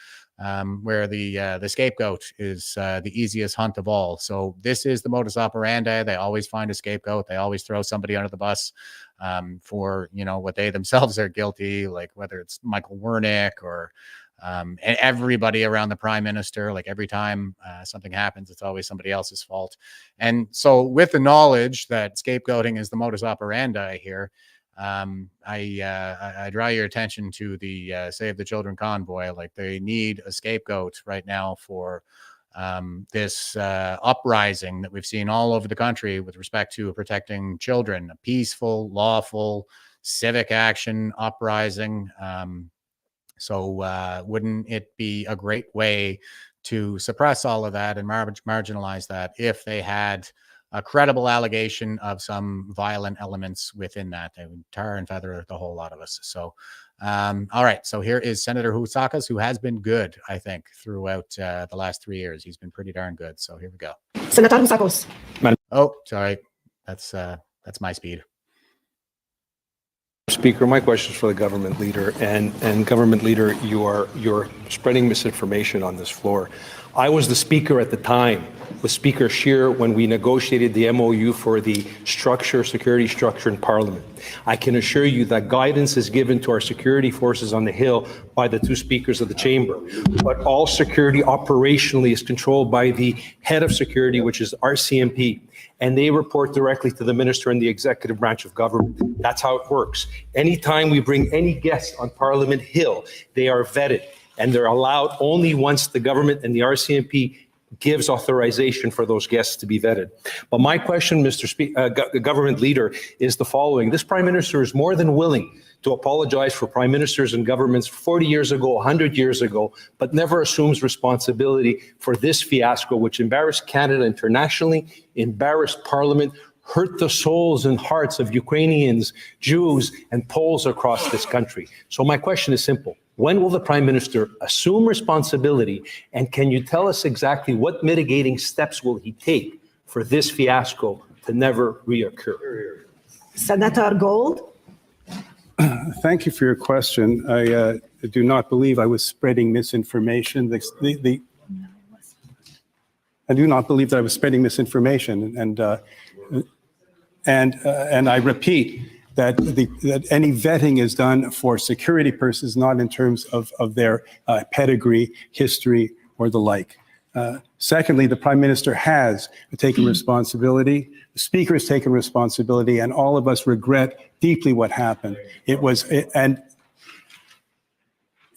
where the scapegoat is the easiest hunt of all. So this is the modus operandi. They always find a scapegoat. They always throw somebody under the bus for what they themselves are guilty, like whether it's Michael Wernick or and everybody around the prime minister. Like every time something happens, it's always somebody else's fault. And so with the knowledge that scapegoating is the modus operandi here, I draw your attention to the Save the Children convoy. Like they need a scapegoat right now for this uprising that we've seen all over the country with respect to protecting children, a peaceful, lawful, civic action uprising. So wouldn't it be a great way to suppress all of that and marginalize that if they had a credible allegation of some violent elements within that? They would tar and feather the whole lot of us. So, all right. So here is Senator Housakos, who has been good, I think, throughout the last 3 years. He's been pretty darn good. So here we go. Senator Housakos. Oh, sorry. That's my speed. Speaker, my question is for the government leader, and government leader, you're spreading misinformation on this floor. I was the speaker at the time with Speaker Scheer when we negotiated the MOU for the security structure in Parliament. I can assure you that guidance is given to our security forces on the Hill by the two speakers of the chamber, but all security operationally is controlled by the head of security, which is RCMP, and they report directly to the minister and the executive branch of government. That's how it works. Anytime we bring any guests on Parliament Hill, they are vetted, and they're allowed only once the government and the RCMP gives authorization for those guests to be vetted. But my question, Mr. Government Leader, is the following. This Prime Minister is more than willing to apologize for prime ministers and governments 40 years ago, 100 years ago, but never assumes responsibility for this fiasco, which embarrassed Canada internationally, embarrassed Parliament, hurt the souls and hearts of Ukrainians, Jews, and Poles across this country. So my question is simple. When will the Prime Minister assume responsibility, and can you tell us exactly what mitigating steps will he take for this fiasco to never reoccur? Senator Gold. Thank you for your question. I do not believe I was spreading misinformation. I do not believe that I was spreading misinformation, and I repeat that any vetting is done for security purposes, not in terms of their pedigree, history, or the like. Secondly, the Prime Minister has taken responsibility. The Speaker has taken responsibility, and all of us regret deeply what happened. And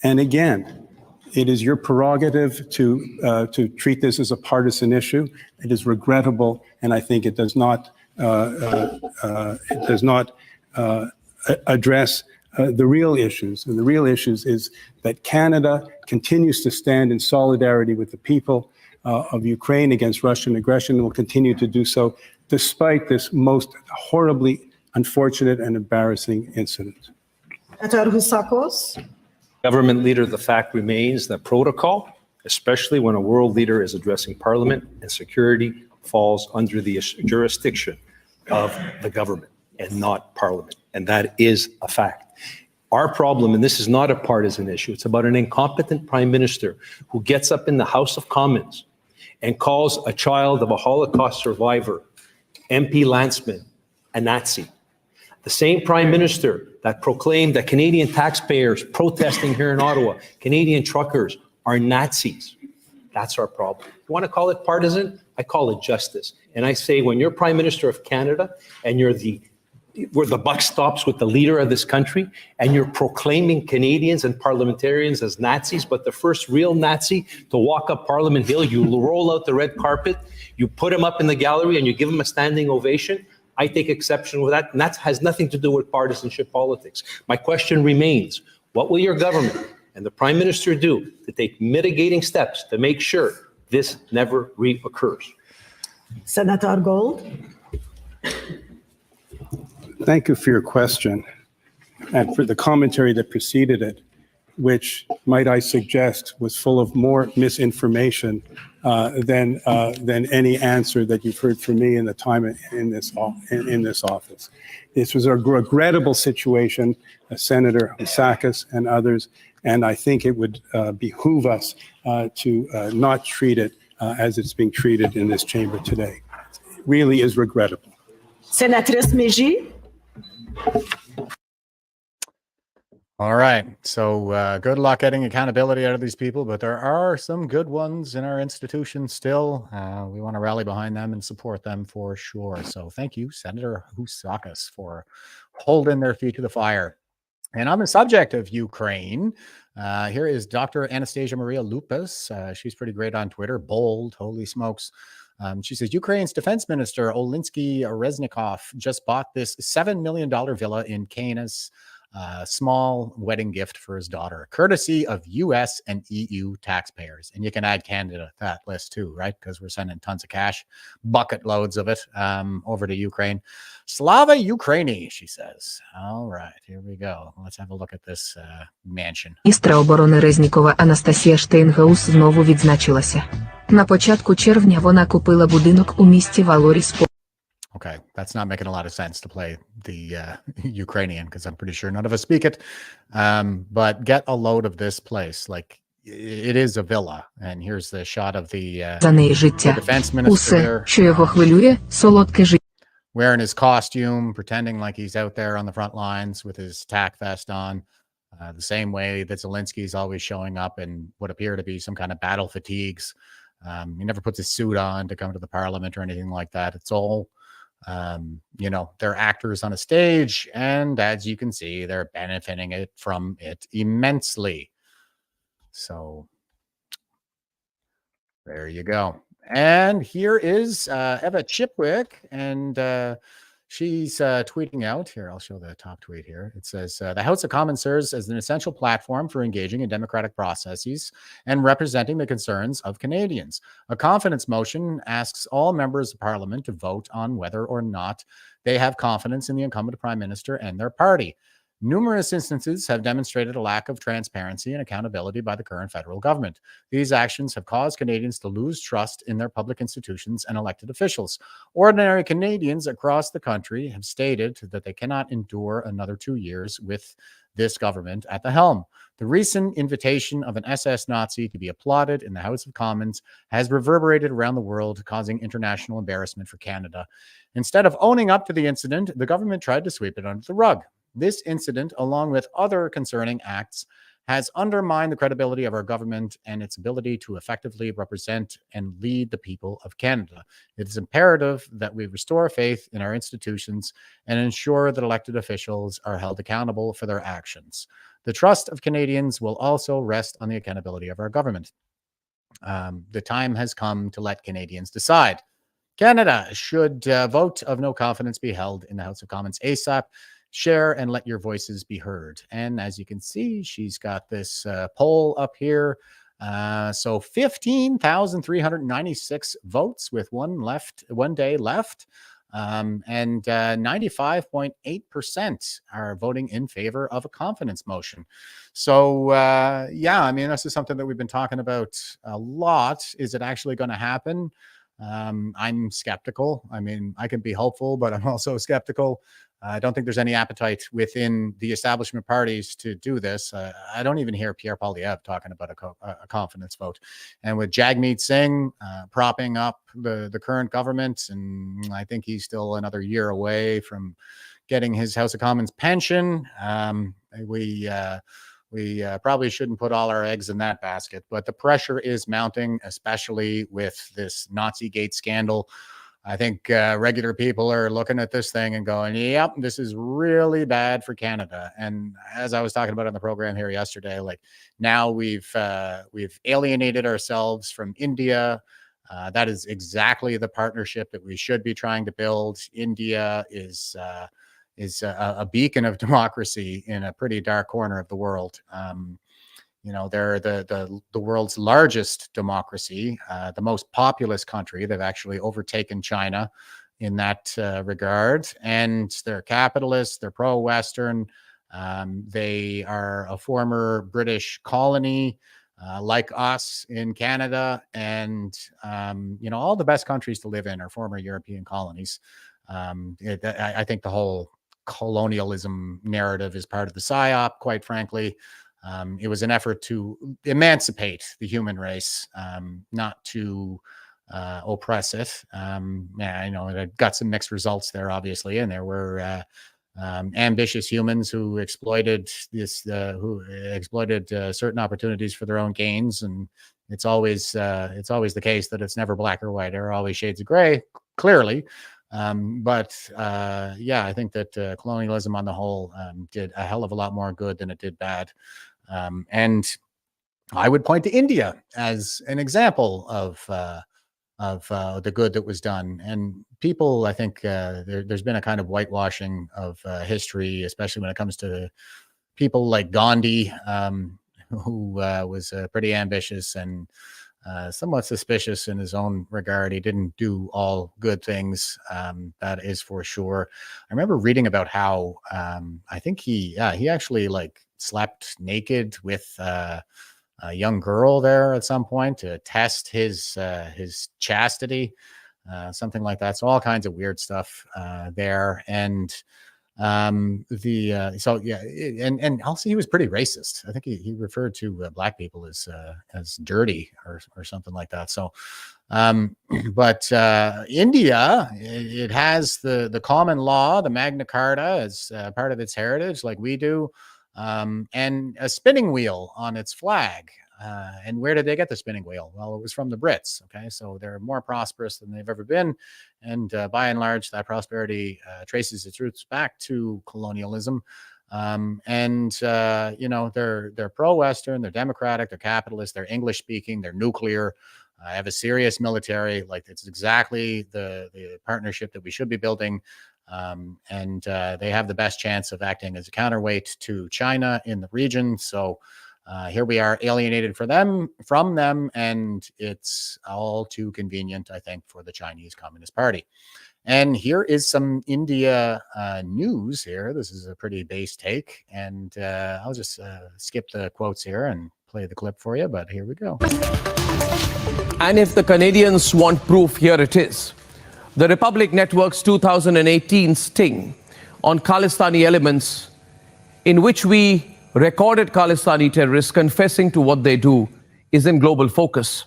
again, it is your prerogative to treat this as a partisan issue. It is regrettable, and I think it does not address the real issues. And the real issues is that Canada continues to stand in solidarity with the people of Ukraine against Russian aggression, and will continue to do so despite this most horribly unfortunate and embarrassing incident. Senator Housakos. Government Leader, the fact remains that protocol, especially when a world leader is addressing Parliament and security, falls under the jurisdiction of the government and not Parliament. And that is a fact. Our problem, and this is not a partisan issue, it's about an incompetent Prime Minister who gets up in the House of Commons and calls a child of a Holocaust survivor, MP Landsman, a Nazi. The same Prime Minister that proclaimed that Canadian taxpayers protesting here in Ottawa, Canadian truckers, are Nazis. That's our problem. You want to call it partisan? I call it justice. And I say, when you're Prime Minister of Canada and where the buck stops with the leader of this country, and you're proclaiming Canadians and parliamentarians as Nazis, but the first real Nazi to walk up Parliament Hill, you roll out the red carpet, you put him up in the gallery, and you give him a standing ovation. I take exception with that, and that has nothing to do with partisanship politics. My question remains, what will your government and the Prime Minister do to take mitigating steps to make sure this never reoccurs? Senator Gold. Thank you for your question and for the commentary that preceded it. which, might I suggest, was full of more misinformation than any answer that you've heard from me in the time in this office. This was a regrettable situation, Senator Sakis and others, and I think it would behoove us to not treat it as it's being treated in this chamber today. It really is regrettable. Senatrice Meji. All right. So good luck getting accountability out of these people, but there are some good ones in our institution still. We want to rally behind them and support them for sure. So thank you, Senator Husakis, for holding their feet to the fire. And on the subject of Ukraine, here is Dr. Anastasia Maria Lupus. She's pretty great on Twitter. Bold, holy smokes. She says, Ukraine's defense minister, Olinsky Reznikov, just bought this $7 million villa in Canis, small wedding gift for his daughter, courtesy of US and EU taxpayers. And you can add Canada to that list too, right? Because we're sending tons of cash, bucket loads of it over to Ukraine. Slava Ukraini, she says. All right, here we go. Let's have a look at this mansion. Міністра оборони Резнікова Анастасія Штейнгаус знову відзначилася. На початку червня вона купила будинок у місті Валоріс. Okay, that's not making a lot of sense to play the Ukrainian because I'm pretty sure none of us speak it. But get a load of this place. Like, it is a villa. And here's the shot of the defense minister there, wearing his costume, pretending like he's out there on the front lines with his tack vest on. The same way that Zelensky is always showing up in what appear to be some kind of battle fatigues. He never puts his suit on to come to the parliament or anything like that. It's all they're actors on a stage, and as you can see, they're benefiting from it immensely. So there you go. And here is Eva Chipwick, and she's tweeting out here. I'll show the top tweet here. It says, the House of Commons serves as an essential platform for engaging in democratic processes and representing the concerns of Canadians. A confidence motion asks all members of Parliament to vote on whether or not they have confidence in the incumbent Prime Minister and their party. Numerous instances have demonstrated a lack of transparency and accountability by the current federal government. These actions have caused Canadians to lose trust in their public institutions and elected officials. Ordinary Canadians across the country have stated that they cannot endure another 2 years with this government at the helm. The recent invitation of an SS Nazi to be applauded in the House of Commons has reverberated around the world, causing international embarrassment for Canada. Instead of owning up to the incident, the government tried to sweep it under the rug. This incident, along with other concerning acts, has undermined the credibility of our government and its ability to effectively represent and lead the people of Canada. It is imperative that we restore faith in our institutions and ensure that elected officials are held accountable for their actions. The trust of Canadians will also rest on the accountability of our government. The time has come to let Canadians decide. Canada should vote of no confidence be held in the House of Commons ASAP. Share and let your voices be heard. And as you can see, she's got this poll up here. So 15,396 votes with one day left. And 95.8% are voting in favor of a confidence motion. So, yeah, I mean, this is something that we've been talking about a lot. Is it actually going to happen? I'm skeptical. I mean, I can be hopeful, but I'm also skeptical. I don't think there's any appetite within the establishment parties to do this. I don't even hear Pierre Poilievre talking about a confidence vote. And with Jagmeet Singh propping up the current government, and I think he's still another year away from getting his House of Commons pension, we probably shouldn't put all our eggs in that basket. But the pressure is mounting, especially with this Nazigate scandal. I think regular people are looking at this thing and going, yep, this is really bad for Canada. And as I was talking about on the program here yesterday, like now we've alienated ourselves from India. That is exactly the partnership that we should be trying to build. India is a beacon of democracy in a pretty dark corner of the world. They're the world's largest democracy, the most populous country. They've actually overtaken China in that regard. And they're capitalists, they're pro-Western. They are a former British colony, like us in Canada, and all the best countries to live in are former European colonies. I think the whole colonialism narrative is part of the PSYOP, quite frankly. It was an effort to emancipate the human race, not to oppress it. It got some mixed results there, obviously, and there were ambitious humans who exploited certain opportunities for their own gains, and it's always the case that it's never black or white. There are always shades of gray, clearly. I think that colonialism on the whole did a hell of a lot more good than it did bad. And I would point to India as an example of the good that was done. And people, I think there's been a kind of whitewashing of history, especially when it comes to people like Gandhi, who was pretty ambitious and somewhat suspicious in his own regard. He didn't do all good things, that is for sure. I remember reading about how I think he actually like slept naked with a young girl there at some point to test his chastity, something like that. So all kinds of weird stuff there. And and also he was pretty racist. I think he referred to black people as dirty or something like that. So but India, it has the common law, the Magna Carta, as part of its heritage, like we do, and a spinning wheel on its flag. And where did they get the spinning wheel? Well, it was from the Brits. Okay, so they're more prosperous than they've ever been, and by and large, that prosperity traces its roots back to colonialism. They're pro-Western, they're democratic, they're capitalist, they're English-speaking, they're nuclear. Have a serious military. Like, it's exactly the partnership that we should be building. They have the best chance of acting as a counterweight to China in the region. So here we are, alienated from them, and it's all too convenient, I think, for the Chinese Communist Party. And here is some India news here. This is a pretty base take, and I'll just skip the quotes here and play the clip for you, but here we go. And if the Canadians want proof, here it is. The Republic Network's 2018 sting on Khalistani elements, in which we recorded Khalistani terrorists confessing to what they do, is in global focus.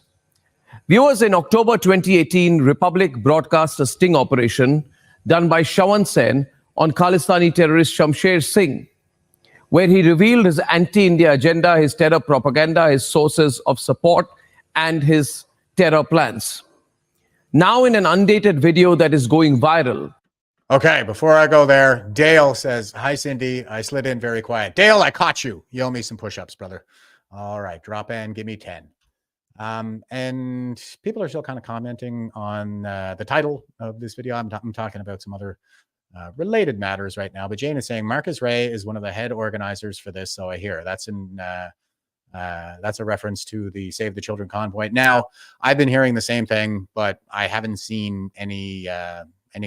Viewers, in October 2018, Republic broadcast a sting operation done by Shawan Sen on Khalistani terrorist Shamsher Singh, where he revealed his anti-India agenda, his terror propaganda, his sources of support, and his terror plans. Now, in an undated video that is going viral. Okay, before I go there, Dale says, "Hi, Cindy. I slid in very quiet." Dale, I caught you. You owe me some push-ups, brother. All right, drop in, give me 10. And people are still kind of commenting on the title of this video. I'm talking about some other related matters right now. But Jane is saying Marcus Ray is one of the head organizers for this. So I hear that's a reference to the Save the Children convoy. Now, I've been hearing the same thing, but I haven't seen any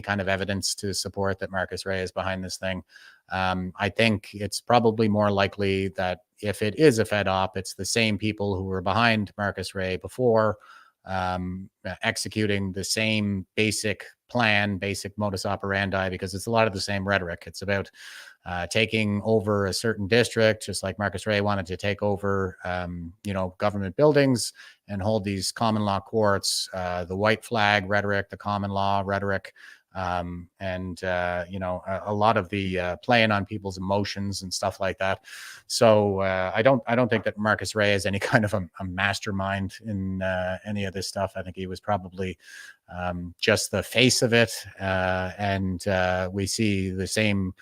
kind of evidence to support that Marcus Ray is behind this thing. I think it's probably more likely that if it is a Fed op, it's the same people who were behind Marcus Ray before, executing the same basic plan, basic modus operandi, because it's a lot of the same rhetoric. It's about taking over a certain district, just like Marcus Ray wanted to take over, government buildings and hold these common law courts, the white flag rhetoric, the common law rhetoric, a lot of the playing on people's emotions and stuff like that. So I don't think that Marcus Ray is any kind of a mastermind in any of this stuff. I think he was probably just the face of it, and we see the same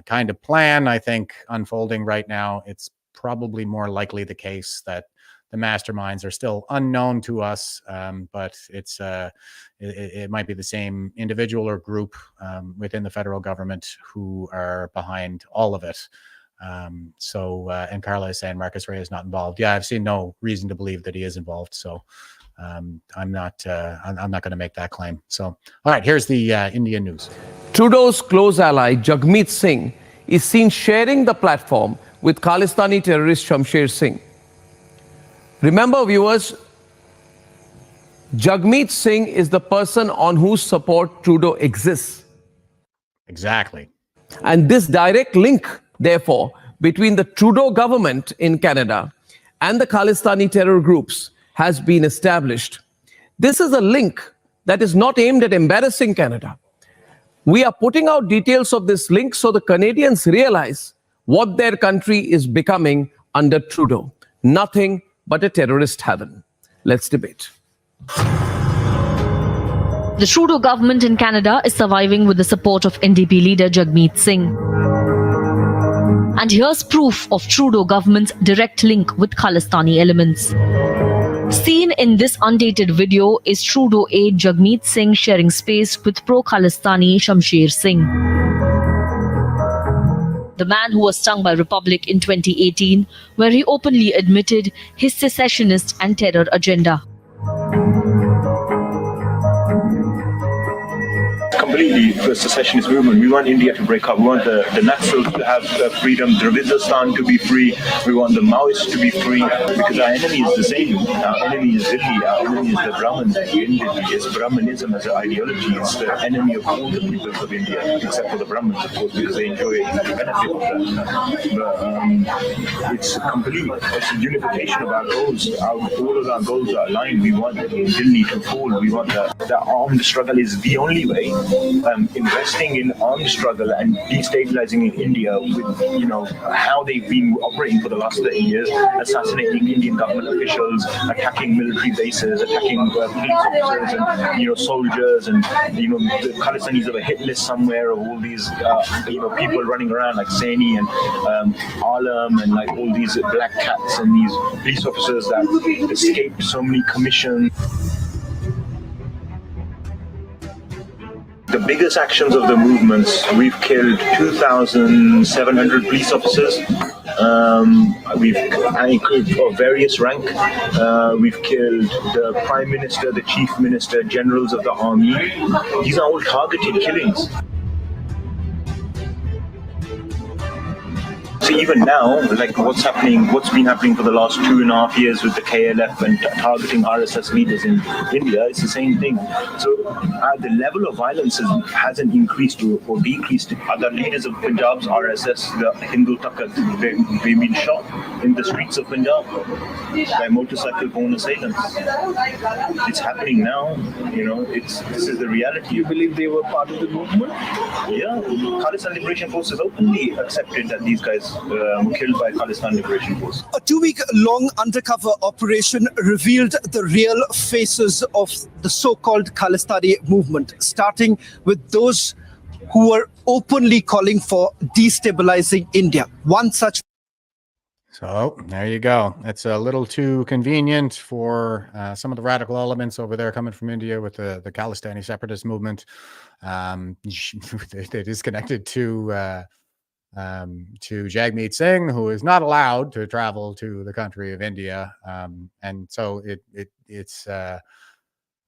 kind of plan, I think, unfolding right now. It's probably more likely the case that the masterminds are still unknown to us, but it might be the same individual or group within the federal government who are behind all of it. And Carla is saying Marcus Ray is not involved. Yeah, I've seen no reason to believe that he is involved. So I'm not going to make that claim. So, all right, here's the Indian news. Trudeau's close ally, Jagmeet Singh, is seen sharing the platform with Khalistani terrorist Shamsher Singh. Remember, viewers, Jagmeet Singh is the person on whose support Trudeau exists. Exactly. And this direct link, therefore, between the Trudeau government in Canada and the Khalistani terror groups has been established. This is a link that is not aimed at embarrassing Canada. We are putting out details of this link so the Canadians realize what their country is becoming under Trudeau. Nothing but a terrorist haven. Let's debate. The Trudeau government in Canada is surviving with the support of NDP leader Jagmeet Singh. And here's proof of Trudeau government's direct link with Khalistani elements. Seen in this undated video is Trudeau aide Jagmeet Singh sharing space with pro-Khalistani Shamsher Singh, the man who was stung by Republic in 2018, where he openly admitted his secessionist and terror agenda. Completely for the secessionist movement. We want India to break up. We want the Naxals to have freedom, Dravidistan to be free. We want the Maoists to be free, because our enemy is the same. Our enemy is Delhi. Our enemy is the Brahmins in Delhi. It's Brahmanism as an ideology. It's the enemy of all the peoples of India, except for the Brahmins, of course, because they enjoy the benefit of that. But it's complete. It's a unification of our goals. All of our goals are aligned. We want Delhi to fall. We want the armed struggle is the only way. Investing in armed struggle and destabilizing in India with, how they've been operating for the last 30 years, assassinating Indian government officials, attacking military bases, attacking police officers and, soldiers, and, the Khalistanis have a hit list somewhere of all these, people running around like Saini and Alam and like all these black cats and these police officers that escaped so many commissions. The biggest actions of the movements, we've killed 2,700 police officers. We've of various rank. We've killed the Prime Minister, the Chief Minister, generals of the army. These are all targeted killings. So even now, like what's been happening for the last 2.5 years with the KLF and targeting RSS leaders in India, it's the same thing. So the level of violence hasn't increased or decreased. Other leaders of Punjab's RSS, the Hindu Takat, they've been shot in the streets of Punjab by motorcycle-borne assailants. It's happening now. This is the reality. You believe they were part of the movement? Yeah, Khalistan Liberation Forces openly accepted that these guys were killed by Khalistan Liberation Force. A 2-week-long undercover operation revealed the real faces of the so-called Khalistani movement, starting with those who were openly calling for destabilizing India. One such. So there you go. It's a little too convenient for some of the radical elements over there coming from India with the Khalistani separatist movement. It is connected to Jagmeet Singh, who is not allowed to travel to the country of India, and so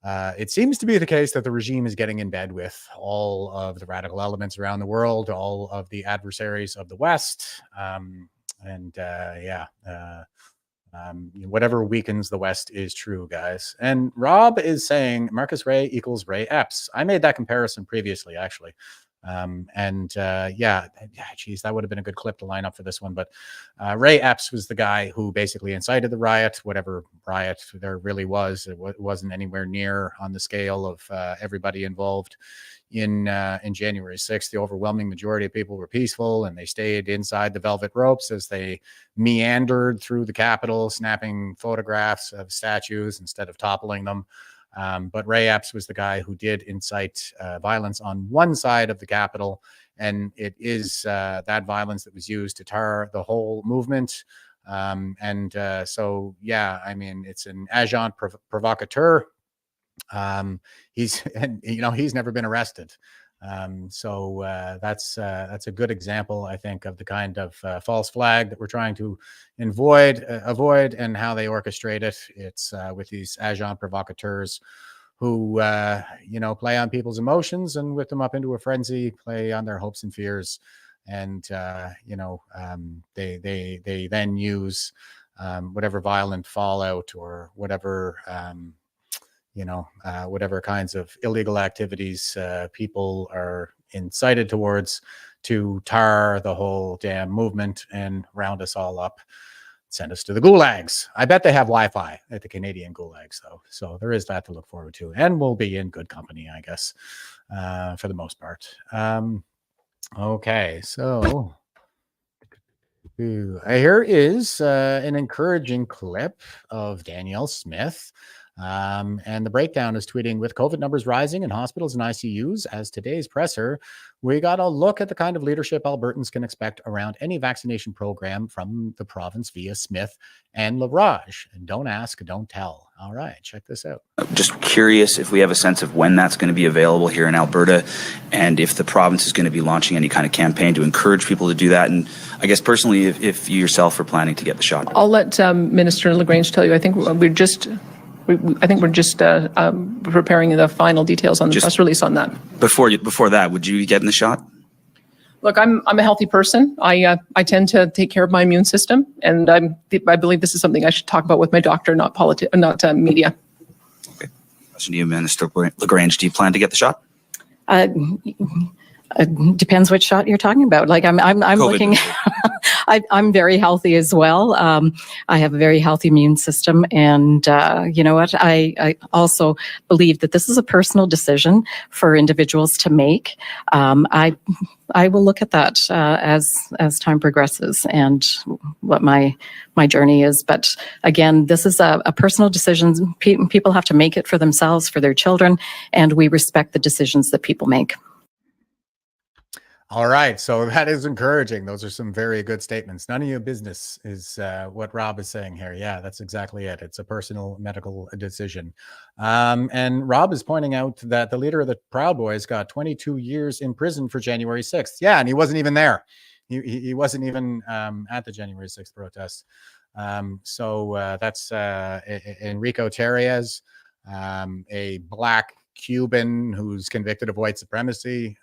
it seems to be the case that the regime is getting in bed with all of the radical elements around the world, all of the adversaries of the West. Whatever weakens the West is true, guys. And Rob is saying Marcus Ray equals Ray Epps. I made that comparison previously, actually. Geez, that would have been a good clip to line up for this one. But Ray Epps was the guy who basically incited the riot, whatever riot there really was. It wasn't anywhere near on the scale of everybody involved in January 6th. The overwhelming majority of people were peaceful, and they stayed inside the velvet ropes as they meandered through the Capitol, snapping photographs of statues instead of toppling them. But Ray Epps was the guy who did incite violence on one side of the Capitol, and it is that violence that was used to tar the whole movement. It's an agent provocateur. He's never been arrested. That's a good example, I think, of the kind of false flag that we're trying to avoid and how they orchestrate it. It's with these agent provocateurs who play on people's emotions and whip them up into a frenzy, play on their hopes and fears, and they then use whatever violent fallout or whatever whatever kinds of illegal activities people are incited towards to tar the whole damn movement and round us all up, send us to the gulags. I bet they have Wi-Fi at the Canadian gulags, though. So there is that to look forward to. And we'll be in good company, I guess, for the most part. Okay, so here is an encouraging clip of Danielle Smith. And the breakdown is tweeting, with COVID numbers rising in hospitals and ICUs as today's presser, we got to look at the kind of leadership Albertans can expect around any vaccination program from the province via Smith and LaRage. And don't ask, don't tell. All right, check this out. Just curious if we have a sense of when that's going to be available here in Alberta, and if the province is going to be launching any kind of campaign to encourage people to do that. And I guess personally, if you yourself are planning to get the shot. I'll let Minister LaGrange tell you. I think we're just preparing the final details on the press release on that. Before that, would you be getting the shot? Look, I'm a healthy person. I tend to take care of my immune system, and I believe this is something I should talk about with my doctor, not media. Okay. Question to you, Minister LaGrange. Do you plan to get the shot? Depends what shot you're talking about. Like I'm looking. I'm very healthy as well. I have a very healthy immune system, and you know what? I also believe that this is a personal decision for individuals to make. I will look at that as time progresses and what my journey is. But again, this is a personal decision. People have to make it for themselves, for their children, and we respect the decisions that people make. All right, so that is encouraging. Those are some very good statements. None of your business is what Rob is saying here. Yeah, that's exactly it. It's a personal medical decision. And Rob is pointing out that the leader of the Proud Boys got 22 years in prison for January 6th. Yeah, and he wasn't even there. He wasn't even at the January 6th protest. So that's Enrico Terrez, a Black Cuban who's convicted of white supremacy.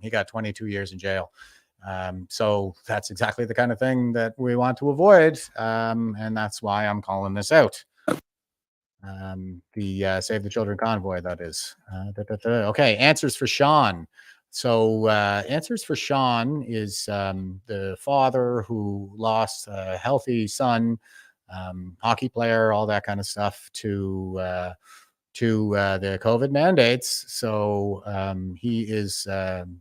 He got 22 years in jail. So that's exactly the kind of thing that we want to avoid. And that's why I'm calling this out. The Save the Children Convoy, that is. Okay, answers for Sean. So answers for Sean is the father who lost a healthy son, hockey player, all that kind of stuff to the COVID mandates. So he is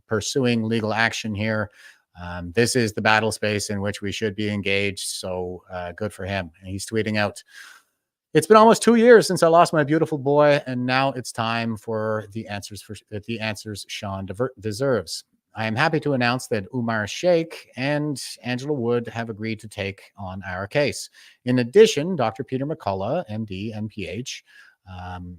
pursuing legal action here. This is the battle space in which we should be engaged. So good for him. And he's tweeting out, "It's been almost 2 years since I lost my beautiful boy, and now it's time for the answers Sean deserves. I am happy to announce that Umar Sheikh and Angela Wood have agreed to take on our case. In addition, Dr. Peter McCullough, MD, MPH,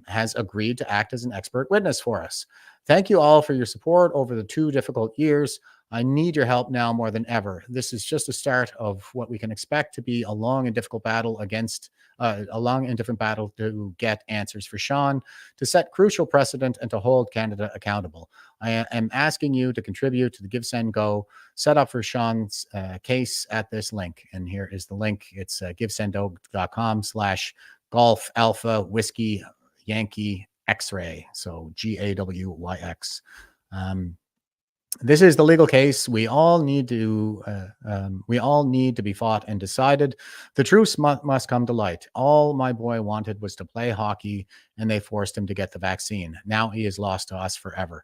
has agreed to act as an expert witness for us. Thank you all for your support over the 2 difficult years. I need your help now more than ever. This is just a start of what we can expect to be a long and difficult battle to get answers for Sean, to set crucial precedent, and to hold Canada accountable. I am asking you to contribute to the Give, Send, Go set up for Sean's case at this link." And here is the link. It's givesendgo.com/Golf Alpha Whiskey Yankee X-Ray. So GAWYX. This is the legal case. We all need to be fought and decided. The truth must come to light. All my boy wanted was to play hockey, and they forced him to get the vaccine. Now he is lost to us forever.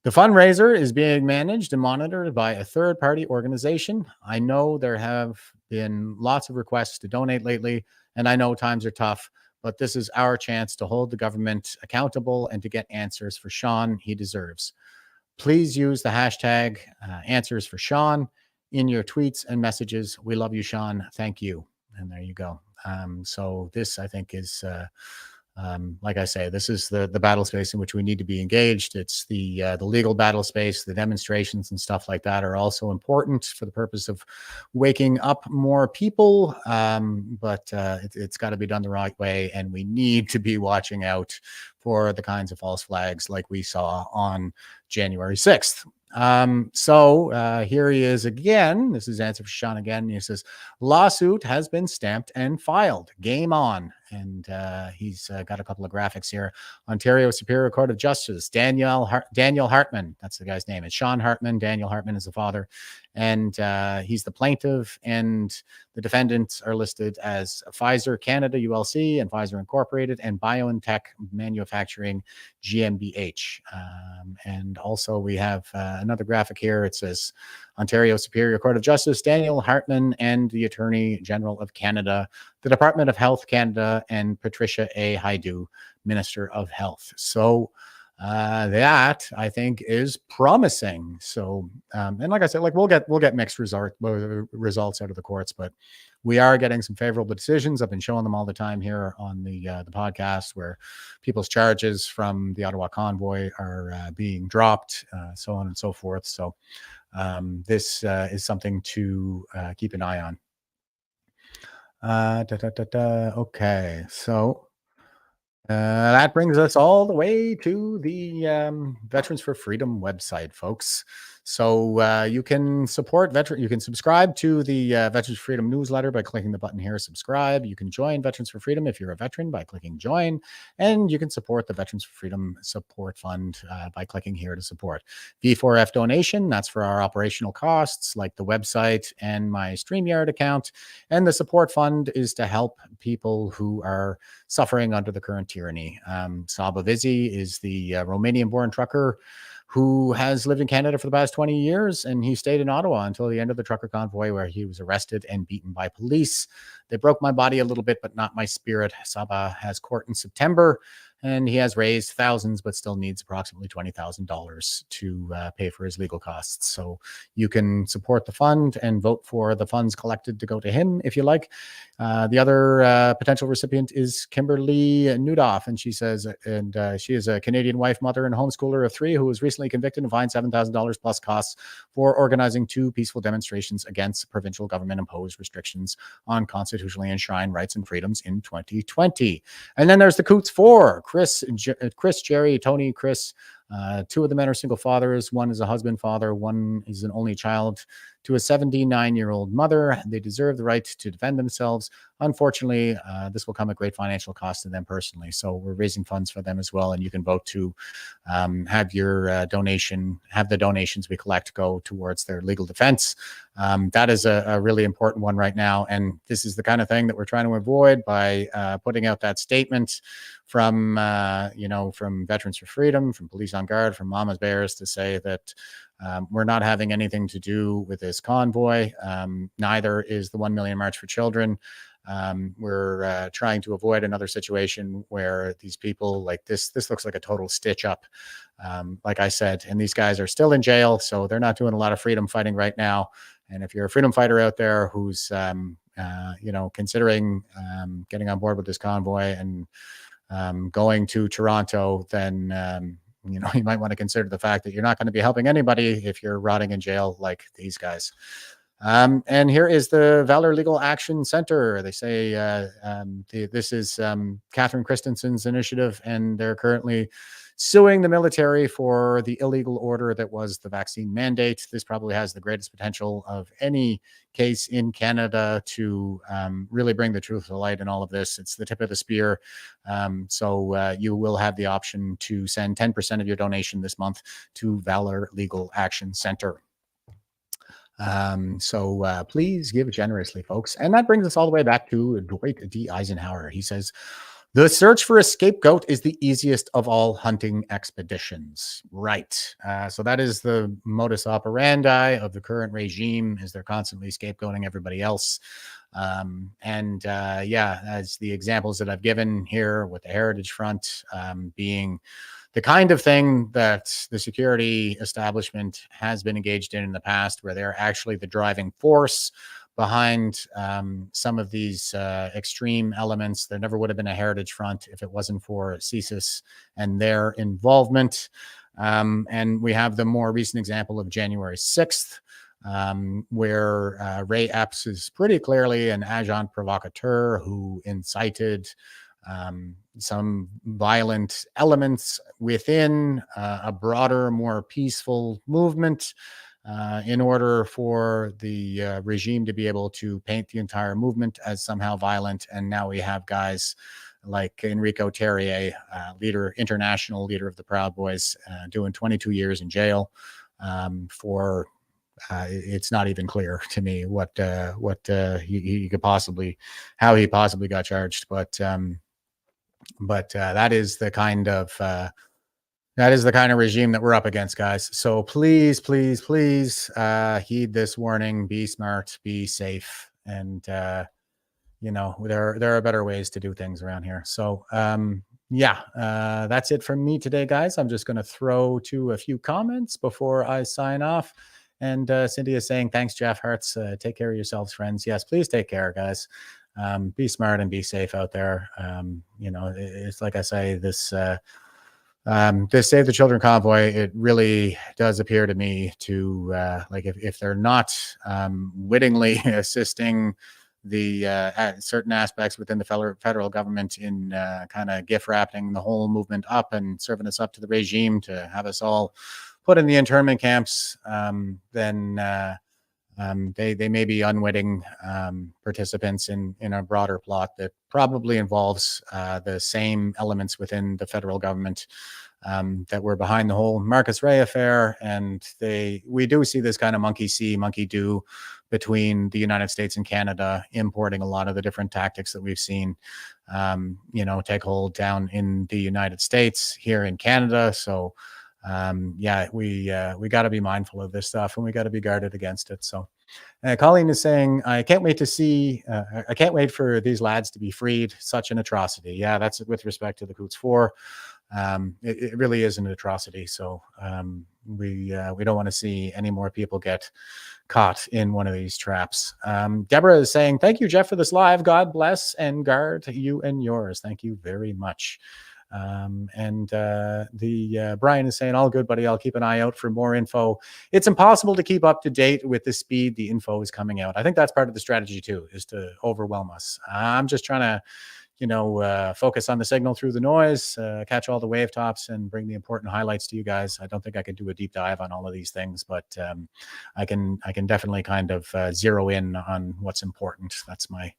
The fundraiser is being managed and monitored by a third-party organization. I know there have been lots of requests to donate lately, and I know times are tough, but this is our chance to hold the government accountable and to get answers for Sean he deserves. Please use the hashtag answers for Sean in your tweets and messages. We love you, Sean. Thank you. And there you go. So this, I think, is, like I say, this is the battle space in which we need to be engaged. It's the legal battle space. The demonstrations and stuff like that are also important for the purpose of waking up more people. But it's got to be done the right way. And we need to be watching out for the kinds of false flags like we saw on January 6th. Here he is again. This is answer for Sean again. He says, lawsuit has been stamped and filed. Game on. And he's got a couple of graphics here. Ontario Superior Court of Justice, Daniel Hartman. That's the guy's name. It's Sean Hartman. Daniel Hartman is the father. And he's the plaintiff. And the defendants are listed as Pfizer Canada ULC and Pfizer Incorporated and BioNTech Manufacturing GmbH. And also we have another graphic here. It says Ontario Superior Court of Justice, Daniel Hartman and the Attorney General of Canada, the Department of Health Canada, and Patricia A. Hajdu, Minister of Health. So that I think is promising. So, and like I said, like we'll get mixed results out of the courts, but we are getting some favorable decisions. I've been showing them all the time here on the podcast, where people's charges from the Ottawa Convoy are being dropped, so on and so forth. So this is something to keep an eye on. Okay, so that brings us all the way to the Veterans for Freedom website, folks. So you can support you can subscribe to the Veterans for Freedom newsletter by clicking the button here, subscribe. You can join Veterans for Freedom if you're a veteran by clicking join, and you can support the Veterans for Freedom Support Fund by clicking here to support. V4F donation, that's for our operational costs like the website and my StreamYard account, and the support fund is to help people who are suffering under the current tyranny. Saba Vizi is the Romanian-born trucker who has lived in Canada for the past 20 years, and he stayed in Ottawa until the end of the trucker convoy, where he was arrested and beaten by police. They broke my body a little bit, but not my spirit. Saba has court in September, and he has raised thousands, but still needs approximately $20,000 to pay for his legal costs. So you can support the fund and vote for the funds collected to go to him if you like. The other potential recipient is Kimberly Nudoff, and she says, she is a Canadian wife, mother, and homeschooler of 3 who was recently convicted and fined $7,000 plus costs for organizing 2 peaceful demonstrations against provincial government-imposed restrictions on constitutionally enshrined rights and freedoms in 2020. And then there's the Coots 4, Chris, Jerry, Tony, Chris. 2 of the men are single fathers. 1 is a husband, father. 1 is an only child to a 79-year-old mother. They deserve the right to defend themselves. Unfortunately, this will come at great financial cost to them personally. So we're raising funds for them as well. And you can vote to have your donation, have the donations we collect go towards their legal defense. That is a really important one right now. And this is the kind of thing that we're trying to avoid by putting out that statement from, from Veterans for Freedom, from Police on Guard, from Mama's Bears, to say that we're not having anything to do with this convoy. Neither is the 1 Million March for Children. We're trying to avoid another situation where these people, like this looks like a total stitch up, like I said, and these guys are still in jail, so they're not doing a lot of freedom fighting right now. And if you're a freedom fighter out there who's, considering getting on board with this convoy and going to Toronto, then you might want to consider the fact that you're not going to be helping anybody if you're rotting in jail like these guys. And here is the Valor Legal Action Center. They say this is Catherine Christensen's initiative, and they're currently suing the military for the illegal order that was the vaccine mandate. This probably has the greatest potential of any case in Canada to really bring the truth to light in all of this. It's the tip of the spear. So you will have the option to send 10% of your donation this month to Valor Legal Action Center. So please give generously, folks. And that brings us all the way back to Dwight D. Eisenhower. He says, the search for a scapegoat is the easiest of all hunting expeditions. Right. So that is the modus operandi of the current regime, is they're constantly scapegoating everybody else. As the examples that I've given here with the Heritage Front being the kind of thing that the security establishment has been engaged in the past, where they're actually the driving force behind some of these extreme elements. There never would have been a Heritage Front if it wasn't for CSIS and their involvement. And we have the more recent example of January 6th, where Ray Epps is pretty clearly an agent provocateur who incited some violent elements within a broader, more peaceful movement in order for the regime to be able to paint the entire movement as somehow violent. And now we have guys like Enrico Terrier, international leader of the Proud Boys, doing 22 years in jail for it's not even clear to me what he could possibly, how he possibly got charged. But that is the kind of regime that we're up against, guys. So please, please, please heed this warning. Be smart, be safe, and there are better ways to do things around here. So that's it from me today, guys. I'm just going to throw to a few comments before I sign off. And Cindy is saying, thanks, Jeff Hertz. Take care of yourselves, friends. Yes, please take care, guys. Be smart and be safe out there. It's like I say, this Save the Children convoy, it really does appear to me to if they're not wittingly assisting the certain aspects within the federal government in kind of gift wrapping the whole movement up and serving us up to the regime to have us all put in the internment camps, then they may be unwitting participants in a broader plot that probably involves the same elements within the federal government that were behind the whole Marcus Ray affair. And we do see this kind of monkey see, monkey do between the United States and Canada, importing a lot of the different tactics that we've seen, take hold down in the United States here in Canada. So we got to be mindful of this stuff, and we got to be guarded against it. So Colleen is saying, I can't wait for these lads to be freed. Such an atrocity. Yeah, that's with respect to the Coots 4. It really is an atrocity. So we don't want to see any more people get caught in one of these traps. Deborah is saying, thank you, Jeff, for this live. God bless and guard you and yours. Thank you very much. Brian is saying, all good, buddy. I'll keep an eye out for more info. It's impossible to keep up to date with the speed the info is coming out. I think that's part of the strategy too, is to overwhelm us. I'm just trying to, focus on the signal through the noise, catch all the wave tops and bring the important highlights to you guys. I don't think I could do a deep dive on all of these things, but I can definitely kind of zero in on what's important. That's my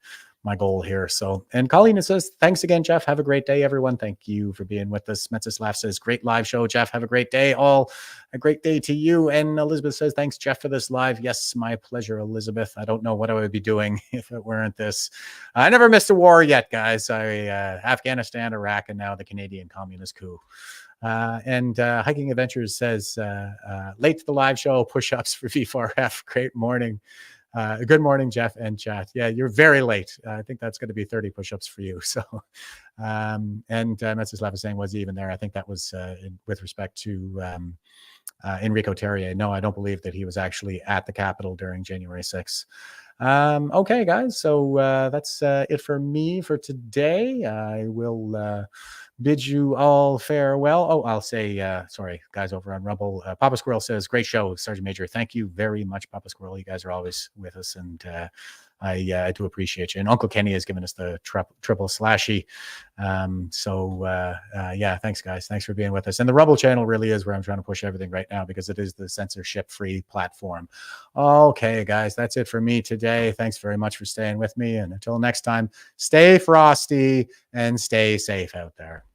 goal here. So, and Colleen says, thanks again, Jeff. Have a great day, everyone. Thank you for being with us. Metzislav says, great live show, Jeff. Have a great day. All a great day to you. And Elizabeth says, thanks, Jeff, for this live. Yes, my pleasure, Elizabeth. I don't know what I would be doing if it weren't this. I never missed a war yet, guys. Afghanistan, Iraq, and now the Canadian Communist coup. Hiking Adventures says, late to the live show, push-ups for V4F. Great morning. Good morning, Jeff and chat. Yeah, you're very late. I think that's going to be 30 push-ups for you. So, Metzislav is saying, was he even there? I think that was with respect to Enrico Terrier. No, I don't believe that he was actually at the Capitol during January 6th. Okay, guys. So that's it for me for today. I will bid you all farewell. Oh, I'll say, sorry, guys over on Rumble. Papa Squirrel says, great show, Sergeant Major. Thank you very much, Papa Squirrel. You guys are always with us, and I do appreciate you. And Uncle Kenny has given us the triple slashy. Yeah, thanks, guys. Thanks for being with us. And the Rumble channel really is where I'm trying to push everything right now, because it is the censorship-free platform. Okay, guys, that's it for me today. Thanks very much for staying with me. And until next time, stay frosty and stay safe out there.